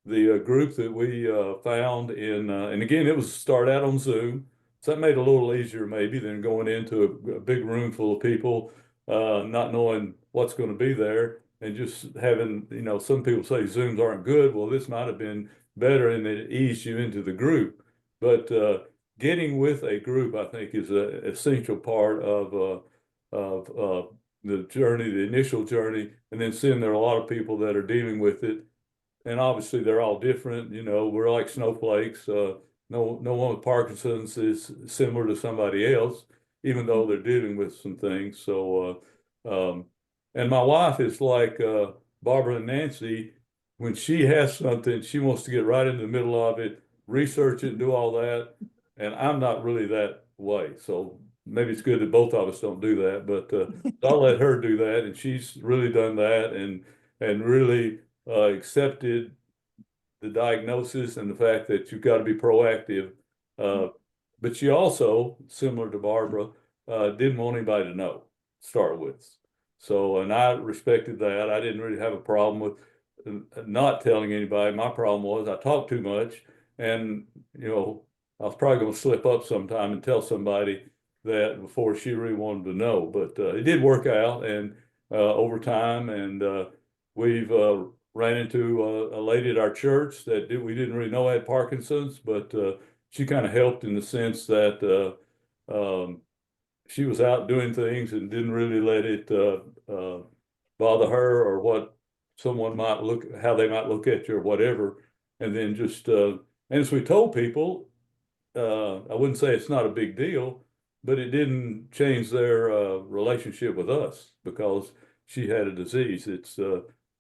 The group that we found and again, it was start out on Zoom, so that made it a little easier maybe than going into a big room full of people, not knowing what's going to be there, and just having, some people say Zooms aren't good. Well, this might have been better, and it eased you into the group. But getting with a group, I think, is an essential part of the journey, the initial journey, and then seeing there are a lot of people that are dealing with it, and obviously they're all different. We're like snowflakes. No one with Parkinson's is similar to somebody else, even though they're dealing with some things. So, and my wife is like Barbara and Nancy. When she has something, she wants to get right in the middle of it, research it, do all that. And I'm not really that way. So maybe it's good that both of us don't do that. But I'll let her do that, and she's really done that, and really accepted the diagnosis and the fact that you've got to be proactive. Uh, but she also, similar to Barbara, didn't want anybody to know, start with. So, and I respected that. I didn't really have a problem with not telling anybody. My problem was I talked too much, and I was probably going to slip up sometime and tell somebody that before she really wanted to know. But it did work out, and over time, and we've ran into a lady at our church that we didn't really know had Parkinson's, but she kind of helped in the sense that she was out doing things and didn't really let it bother her, or what someone might how they might look at you or whatever. And then just, and as we told people, I wouldn't say it's not a big deal, but it didn't change their relationship with us because she had a disease.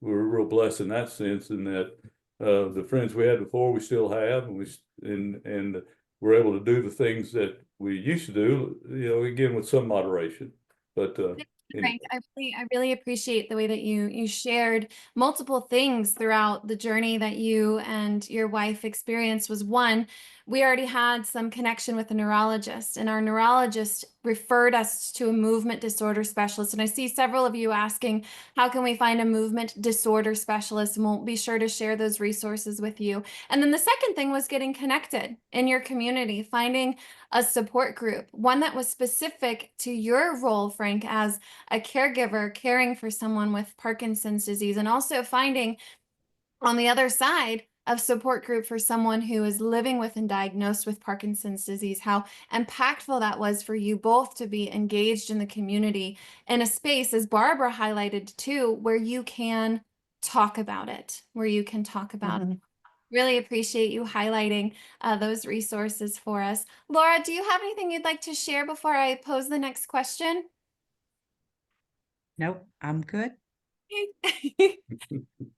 We're real blessed in that sense, in that the friends we had before we still have, and we're able to do the things that we used to do, again with some moderation. But anyway. Frank, I really appreciate the way that you shared multiple things throughout the journey that you and your wife experienced. Was one, we already had some connection with a neurologist, and our neurologist referred us to a movement disorder specialist. And I see several of you asking, how can we find a movement disorder specialist? And we'll be sure to share those resources with you. And then the second thing was getting connected in your community, finding a support group, one that was specific to your role, Frank, as a caregiver caring for someone with Parkinson's disease, and also finding on the other side of support group for someone who is living with and diagnosed with Parkinson's disease, how impactful that was for you both to be engaged in the community in a space, as Barbara highlighted too, where you can talk about it, it. Really appreciate you highlighting those resources for us. Laura, do you have anything you'd like to share before I pose the next question? Nope, I'm good.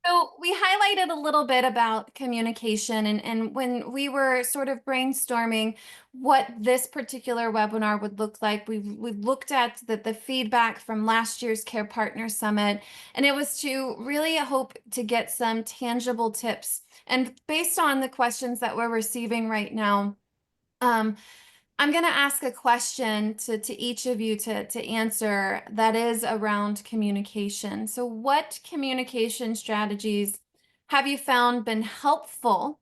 So we highlighted a little bit about communication, and when we were sort of brainstorming what this particular webinar would look like, we've looked at the feedback from last year's Care Partner Summit, and it was to really hope to get some tangible tips. And based on the questions that we're receiving right now, I'm going to ask a question to each of you to answer that is around communication. So what communication strategies have you found been helpful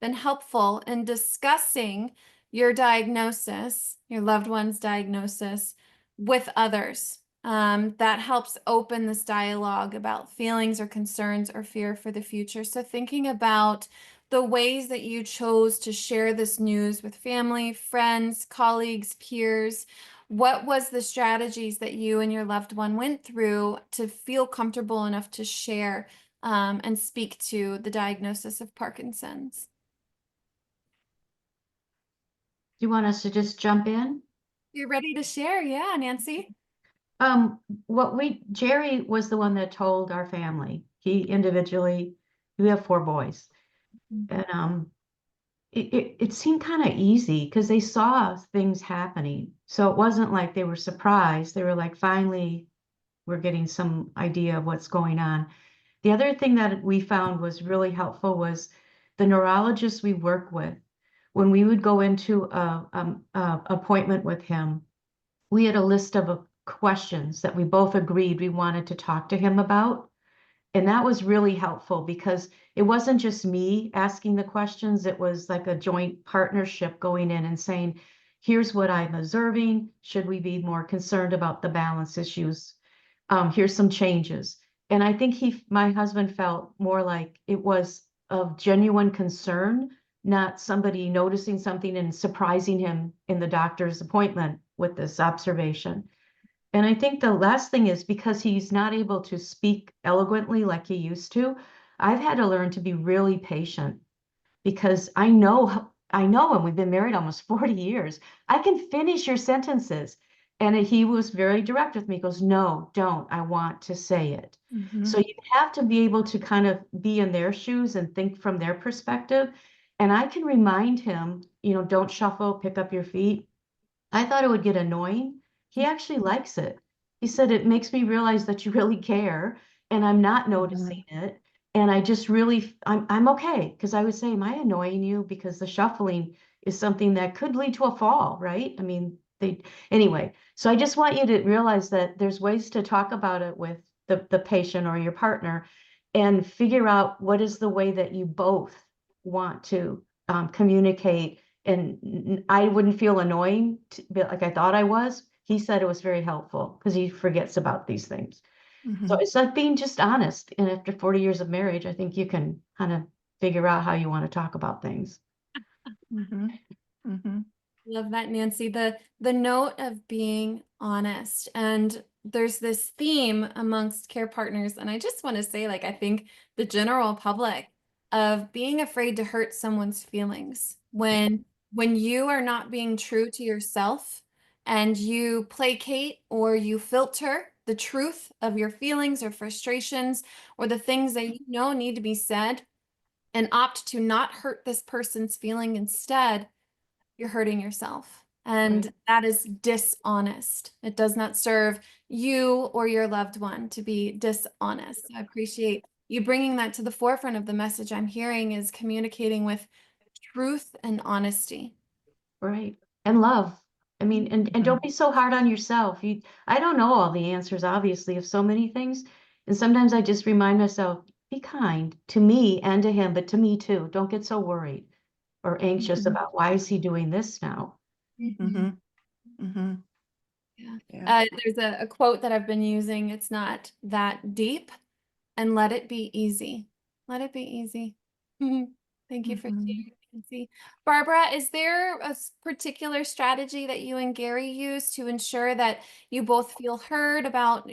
in discussing your diagnosis, your loved one's diagnosis, with others? That helps open this dialogue about feelings or concerns or fear for the future. So thinking about the ways that you chose to share this news with family, friends, colleagues, peers. What was the strategies that you and your loved one went through to feel comfortable enough to share and speak to the diagnosis of Parkinson's? you want us to just jump in? You're ready to share. Yeah, Nancy. Jerry was the one that told our family. He individually, we have 4 boys. And it seemed kind of easy because they saw things happening. So it wasn't like they were surprised. They were like, finally, we're getting some idea of what's going on. The other thing that we found was really helpful was the neurologist we work with. When we would go into a appointment with him, we had a list of questions that we both agreed we wanted to talk to him about. And that was really helpful because it wasn't just me asking the questions, it was like a joint partnership going in and saying, here's what I'm observing. Should we be more concerned about the balance issues? Here's some changes. And I think my husband felt more like it was of genuine concern, not somebody noticing something and surprising him in the doctor's appointment with this observation. And I think the last thing is because he's not able to speak eloquently like he used to, I've had to learn to be really patient because I know him. We've been married almost 40 years. I can finish your sentences. And he was very direct with me. He goes, no, don't. I want to say it. So you have to be able to kind of be in their shoes and think from their perspective. And I can remind him, don't shuffle, pick up your feet. I thought it would get annoying. He actually likes it. He said, it makes me realize that you really care and I'm not noticing it. And I just really, I'm okay. Because I would say, am I annoying you? Because the shuffling is something that could lead to a fall, right? I mean, anyway. So I just want you to realize that there's ways to talk about it with the patient or your partner and figure out what is the way that you both want to communicate. And I wouldn't feel annoying like I thought I was. He said it was very helpful because he forgets about these things. So it's like being just honest. And after 40 years of marriage, I think you can kind of figure out how you want to talk about things. Love that, Nancy. The note of being honest. And there's this theme amongst care partners. And I just want to say, like, I think the general public of being afraid to hurt someone's feelings when you are not being true to yourself and you placate or you filter the truth of your feelings or frustrations or the things that you know need to be said and opt to not hurt this person's feeling instead, you're hurting yourself. And that is dishonest. It does not serve you or your loved one to be dishonest. I appreciate you bringing that to the forefront of the message I'm hearing is communicating with truth and honesty. Right. And love. I mean, and don't be so hard on yourself. I don't know all the answers, obviously, of so many things. And sometimes I just remind myself, be kind to me and to him, but to me too. Don't get so worried or anxious about why is he doing this now? There's a quote that I've been using. It's not that deep, and let it be easy. Let it be easy. Thank you for sharing, Nancy. Barbara, is there a particular strategy that you and Gary use to ensure that you both feel heard about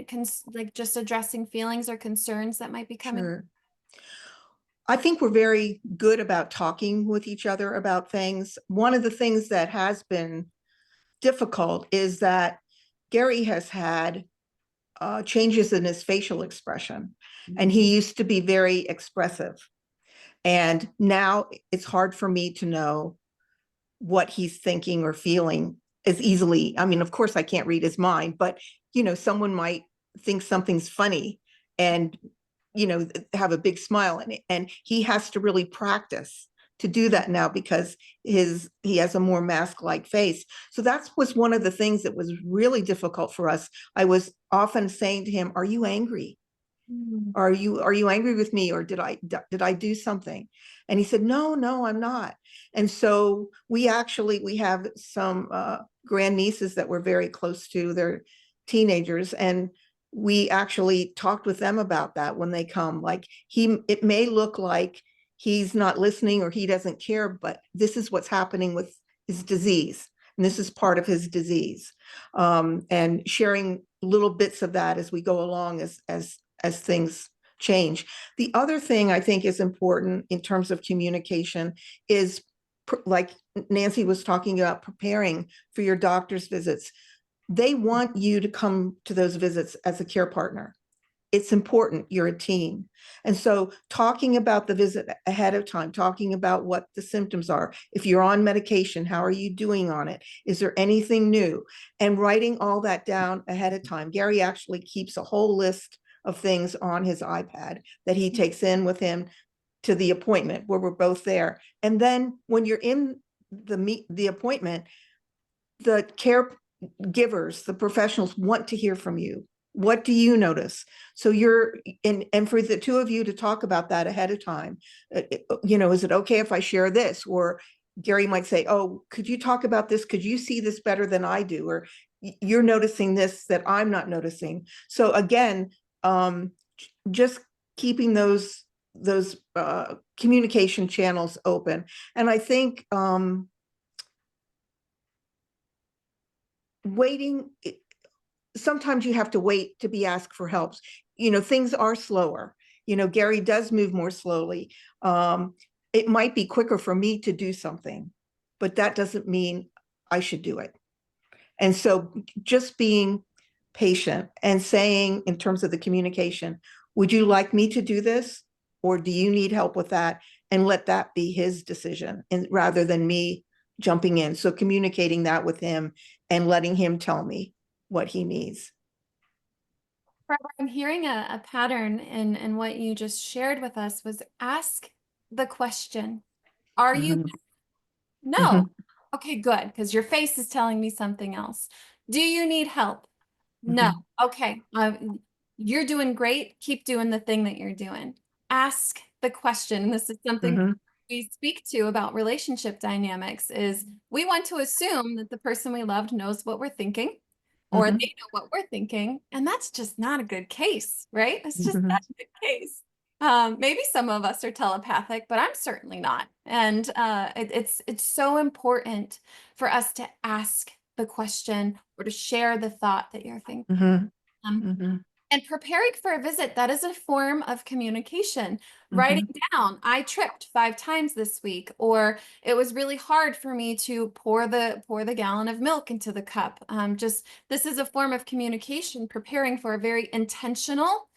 like just addressing feelings or concerns that might be coming? Sure. I think we're very good about talking with each other about things. One of the things that has been difficult is that Gary has had changes in his facial expression, and he used to be very expressive. And now it's hard for me to know what he's thinking or feeling as easily. I mean, of course, I can't read his mind, but, someone might think something's funny and, have a big smile in it. And he has to really practice to do that now because he has a more mask-like face. So that was one of the things that was really difficult for us. I was often saying to him, are you angry? Are you angry with me, or did I do something? And he said, no, I'm not. And so we have some grandnieces that we're very close to. They're teenagers, and we actually talked with them about that when they come. Like, it may look like he's not listening or he doesn't care, but this is what's happening with his disease, and this is part of his disease. And sharing little bits of that as we go along as things change. The other thing I think is important in terms of communication is like Nancy was talking about, preparing for your doctor's visits. They want you to come to those visits as a care partner. It's important. You're a team. And so talking about the visit ahead of time, talking about what the symptoms are. If you're on medication, how are you doing on it? Is there anything new? And writing all that down ahead of time. Gary actually keeps a whole list of things on his iPad that he takes in with him to the appointment where we're both there. And then when you're in the appointment, the caregivers, the professionals want to hear from you. What do you notice? So you're and for the two of you to talk about that ahead of time, is it okay if I share this? Or Gary might say, oh, could you talk about this? Could you see this better than I do? Or you're noticing this that I'm not noticing. So again, just keeping those communication channels open. And I think waiting, sometimes you have to wait to be asked for help. Things are slower. Gary does move more slowly. It might be quicker for me to do something, but that doesn't mean I should do it. And so just being patient and saying, in terms of the communication, would you like me to do this? Or do you need help with that? And let that be his decision, and rather than me jumping in. So communicating that with him and letting him tell me what he needs. Barbara, I'm hearing a pattern in what you just shared with us was ask the question, are you? Mhm. No. Mhm. Okay, good, because your face is telling me something else. Do you need help? No. Okay. You're doing great. Keep doing the thing that you're doing. Ask the question. This is something Mhm. we speak to about relationship dynamics is we want to assume that the person we loved knows what we're thinking or Mhm. they know what we're thinking. And that's just not a good case, right? It's just Mhm. not a good case. Maybe some of us are telepathic, but I'm certainly not. And it's so important for us to ask the question or to share the thought that you're thinking. Mhm. Um, Mhm. and preparing for a visit, that is a form of communication. Writing down, I tripped 5 times this week, or it was really hard for me to pour the gallon of milk into the cup. This is a form of communication, preparing for a very intentional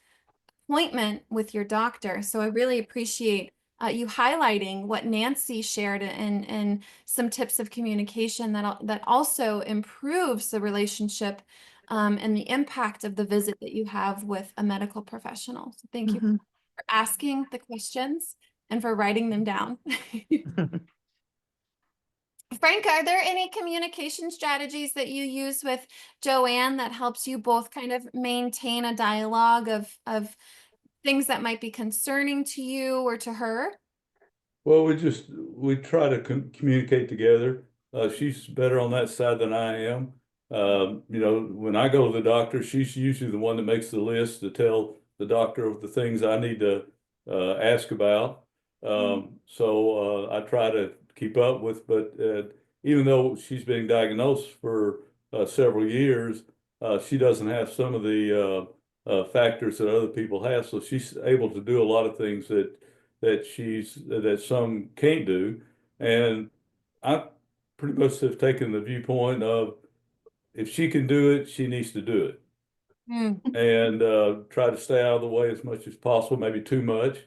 appointment with your doctor. So I really appreciate you highlighting what Nancy shared and some tips of communication that also improves the relationship and the impact of the visit that you have with a medical professional. So thank you Mhm. for asking the questions and for writing them down. Frank, are there any communication strategies that you use with Joanne that helps you both kind of maintain a dialogue of things that might be concerning to you or to her? Well, we try to communicate together. She's better on that side than I am. When I go to the doctor, she's usually the one that makes the list to tell the doctor of the things I need to ask about. So I try to keep up with, but even though she's been diagnosed for several years, she doesn't have some of the factors that other people have. So she's able to do a lot of things that some can't do. And I pretty much have taken the viewpoint of if she can do it, she needs to do it. Mm. And try to stay out of the way as much as possible, maybe too much.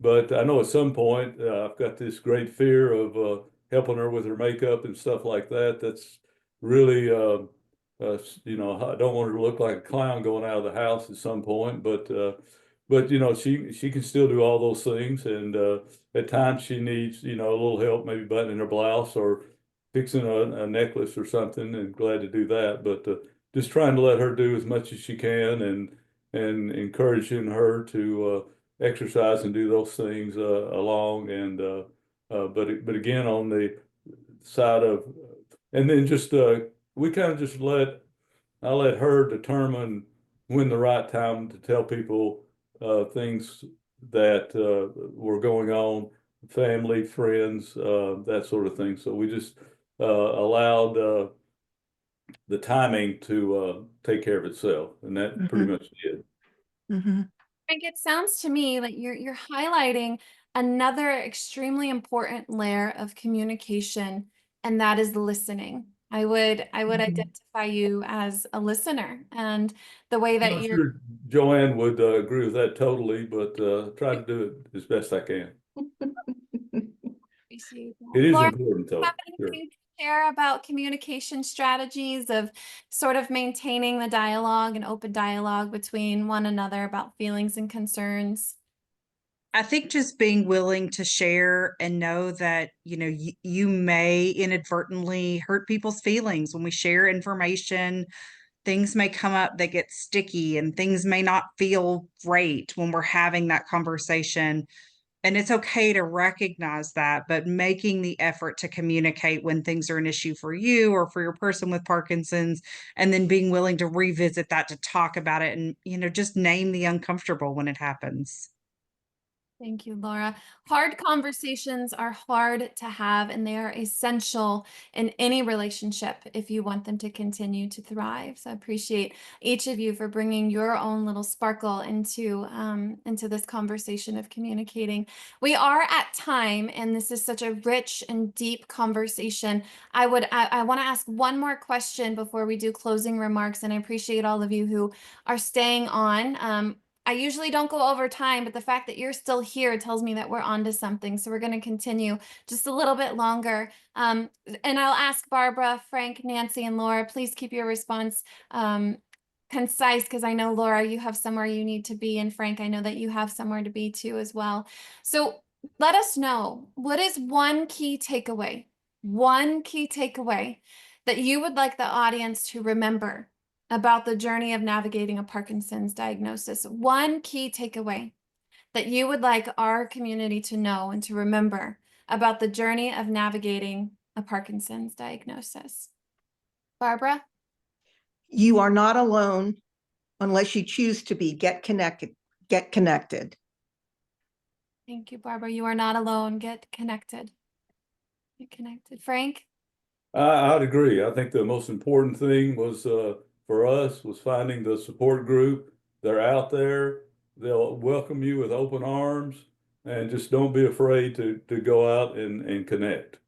But I know at some point I've got this great fear of helping her with her makeup and stuff like that. That's really, I don't want her to look like a clown going out of the house at some point. But she can still do all those things. And at times she needs, a little help, maybe buttoning her blouse or fixing a necklace or something, and glad to do that. But just trying to let her do as much as she can and encouraging her to exercise and do those things along. And but again, on the side of, and then just we kind of just I let her determine when the right time to tell people things that were going on, family, friends, that sort of thing. So we just allowed the timing to take care of itself, and that pretty much did. Mhm. Frank, it sounds to me like you're highlighting another extremely important layer of communication, and that is listening. I would Mhm. identify you as a listener, and the way I'm that not you're sure Joanne would agree with that totally, but try to do it as best I can. appreciate that. It is Laura, important do you have though. Sure. anything to share about communication strategies of sort of maintaining the dialogue and open dialogue between one another about feelings and concerns? I think just being willing to share and know that, you may inadvertently hurt people's feelings when we share information. Things may come up that get sticky and things may not feel great when we're having that conversation. And it's okay to recognize that, but making the effort to communicate when things are an issue for you or for your person with Parkinson's, and then being willing to revisit that to talk about it and, just name the uncomfortable when it happens. Thank you, Laura. Hard conversations are hard to have, and they are essential in any relationship if you want them to continue to thrive. So I appreciate each of you for bringing your own little sparkle into this conversation of communicating. We are at time, and this is such a rich and deep conversation. I want to ask one more question before we do closing remarks, and I appreciate all of you who are staying on. I usually don't go over time, but the fact that you're still here tells me that we're onto something. So we're going to continue just a little bit longer. And I'll ask Barbara, Frank, Nancy, and Laura, please keep your response concise, because I know, Laura, you have somewhere you need to be. And Frank, I know that you have somewhere to be too as well. So let us know, what is one key takeaway that you would like the audience to remember about the journey of navigating a Parkinson's diagnosis? One key takeaway that you would like our community to know and to remember about the journey of navigating a Parkinson's diagnosis. Barbara? You are not alone unless you choose to be. Get connected. Get connected. Thank you, Barbara. You are not alone. Get connected. Get connected. Frank? I'd agree. I think the most important thing was for us was finding the support group. They're out there. They'll welcome you with open arms, and just don't be afraid to go out and connect.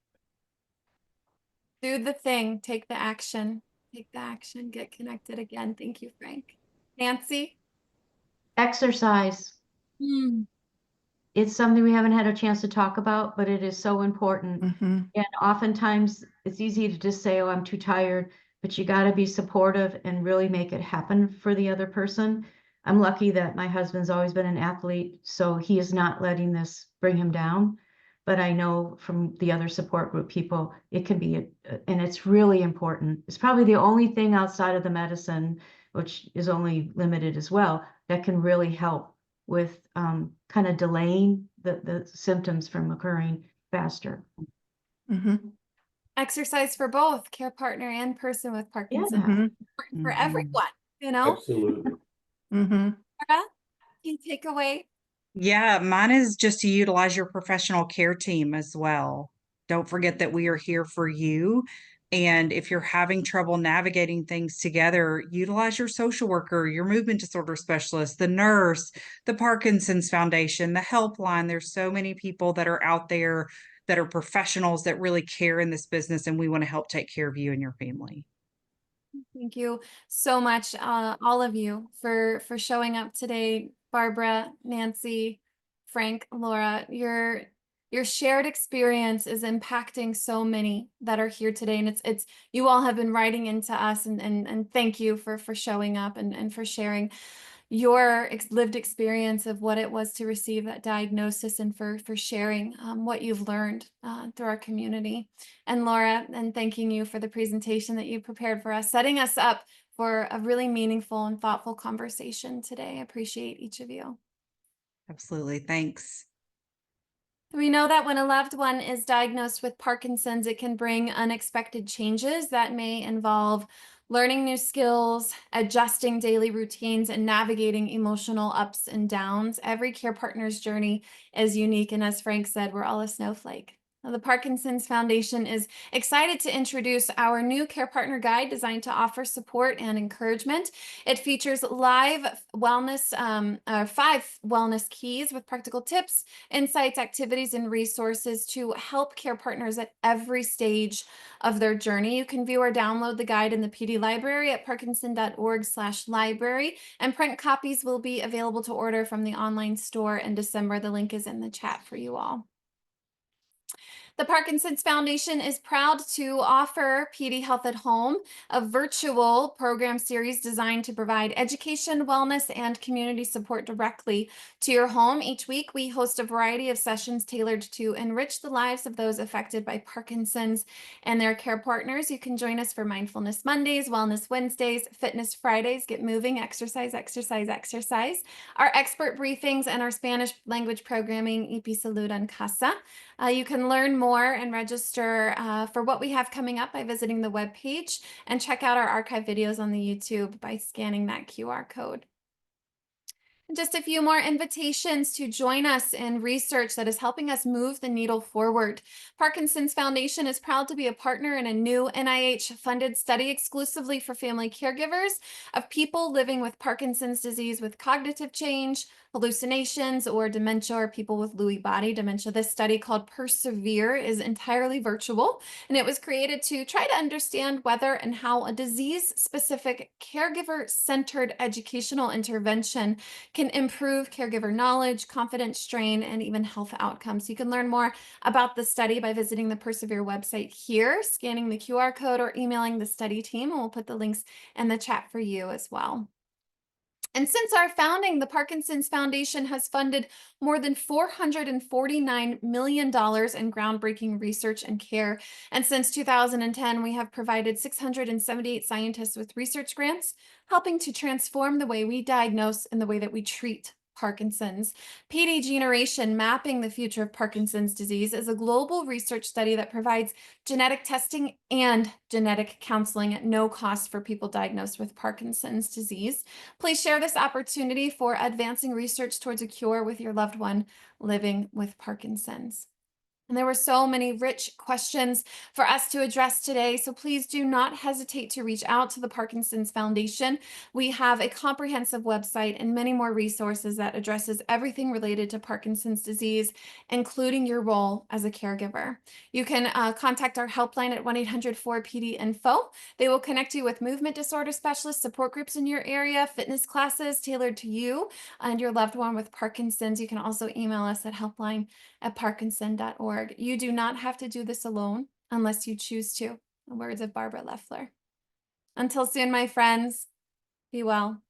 Do the thing. Take the action. Take the action. Get connected again. Thank you, Frank. Nancy? Exercise. Hmm. It's something we haven't had a chance to talk about, but it is so important. Mhm. And oftentimes it's easy to just say, oh, I'm too tired, but you got to be supportive and really make it happen for the other person. I'm lucky that my husband's always been an athlete, so he is not letting this bring him down. But I know from the other support group people, it can be, and it's really important. It's probably the only thing outside of the medicine, which is only limited as well, that can really help with kind of delaying the symptoms from occurring faster. Mhm. Exercise for both care partner and person with Parkinson's. Yeah. Mhm. Important for Mhm. everyone, Absolutely. Mhm. Sarah, key takeaway. Yeah, mine is just to utilize your professional care team as well. Don't forget that we are here for you. And if you're having trouble navigating things together, utilize your social worker, your movement disorder specialist, the nurse, the Parkinson's Foundation, the helpline. There's so many people that are out there that are professionals that really care in this business, and we want to help take care of you and your family. Thank you so much, all of you, for showing up today. Barbara, Nancy, Frank, Laura, your shared experience is impacting so many that are here today, and it's you all have been writing into us, and thank you for showing up and for sharing your lived experience of what it was to receive that diagnosis, and for sharing what you've learned through our community. And Laura, and thanking you for the presentation that you prepared for us, setting us up for a really meaningful and thoughtful conversation today. I appreciate each of you. Absolutely. Thanks. We know that when a loved one is diagnosed with Parkinson's, it can bring unexpected changes that may involve learning new skills, adjusting daily routines, and navigating emotional ups and downs. Every care partner's journey is unique, and as Frank said, we're all a snowflake. The Parkinson's Foundation is excited to introduce our new Care Partner Guide designed to offer support and encouragement. It features live wellness, 5 wellness keys with practical tips, insights, activities, and resources to help care partners at every stage of their journey. You can view or download the guide in the PD library at parkinson.org/library, and print copies will be available to order from the online store in December. The link is in the chat for you all. The Parkinson's Foundation is proud to offer PD Health at Home, a virtual program series designed to provide education, wellness, and community support directly to your home. Each week, we host a variety of sessions tailored to enrich the lives of those affected by Parkinson's and their care partners. You can join us for Mindfulness Mondays, Wellness Wednesdays, Fitness Fridays, Get Moving, Exercise, Exercise, Exercise, our expert briefings, and our Spanish language programming, EP Salud en Casa. You can learn more and register for what we have coming up by visiting the webpage, and check out our archive videos on the YouTube by scanning that QR code. Just a few more invitations to join us in research that is helping us move the needle forward. Parkinson's Foundation is proud to be a partner in a new NIH-funded study exclusively for family caregivers of people living with Parkinson's disease with cognitive change, hallucinations, or dementia, or people with Lewy body dementia. This study, called Persevere, is entirely virtual, and it was created to try to understand whether and how a disease-specific, caregiver-centered educational intervention can improve caregiver knowledge, confidence, strain, and even health outcomes. You can learn more about the study by visiting the Persevere website here, scanning the QR code, or emailing the study team, and we'll put the links in the chat for you as well. And since our founding, the Parkinson's Foundation has funded more than $449 million in groundbreaking research and care. And since 2010, we have provided 678 scientists with research grants, helping to transform the way we diagnose and the way that we treat Parkinson's. PD Generation, Mapping the Future of Parkinson's Disease, is a global research study that provides genetic testing and genetic counseling at no cost for people diagnosed with Parkinson's disease. Please share this opportunity for advancing research towards a cure with your loved one living with Parkinson's. And there were so many rich questions for us to address today, so please do not hesitate to reach out to the Parkinson's Foundation. We have a comprehensive website and many more resources that addresses everything related to Parkinson's disease, including your role as a caregiver. You can contact our helpline at 1-800-4PD-INFO. They will connect you with movement disorder specialists, support groups in your area, fitness classes tailored to you and your loved one with Parkinson's. You can also email us at helpline@parkinson.org. You do not have to do this alone unless you choose to. The words of Barbara Leffler. Until soon, my friends, be well.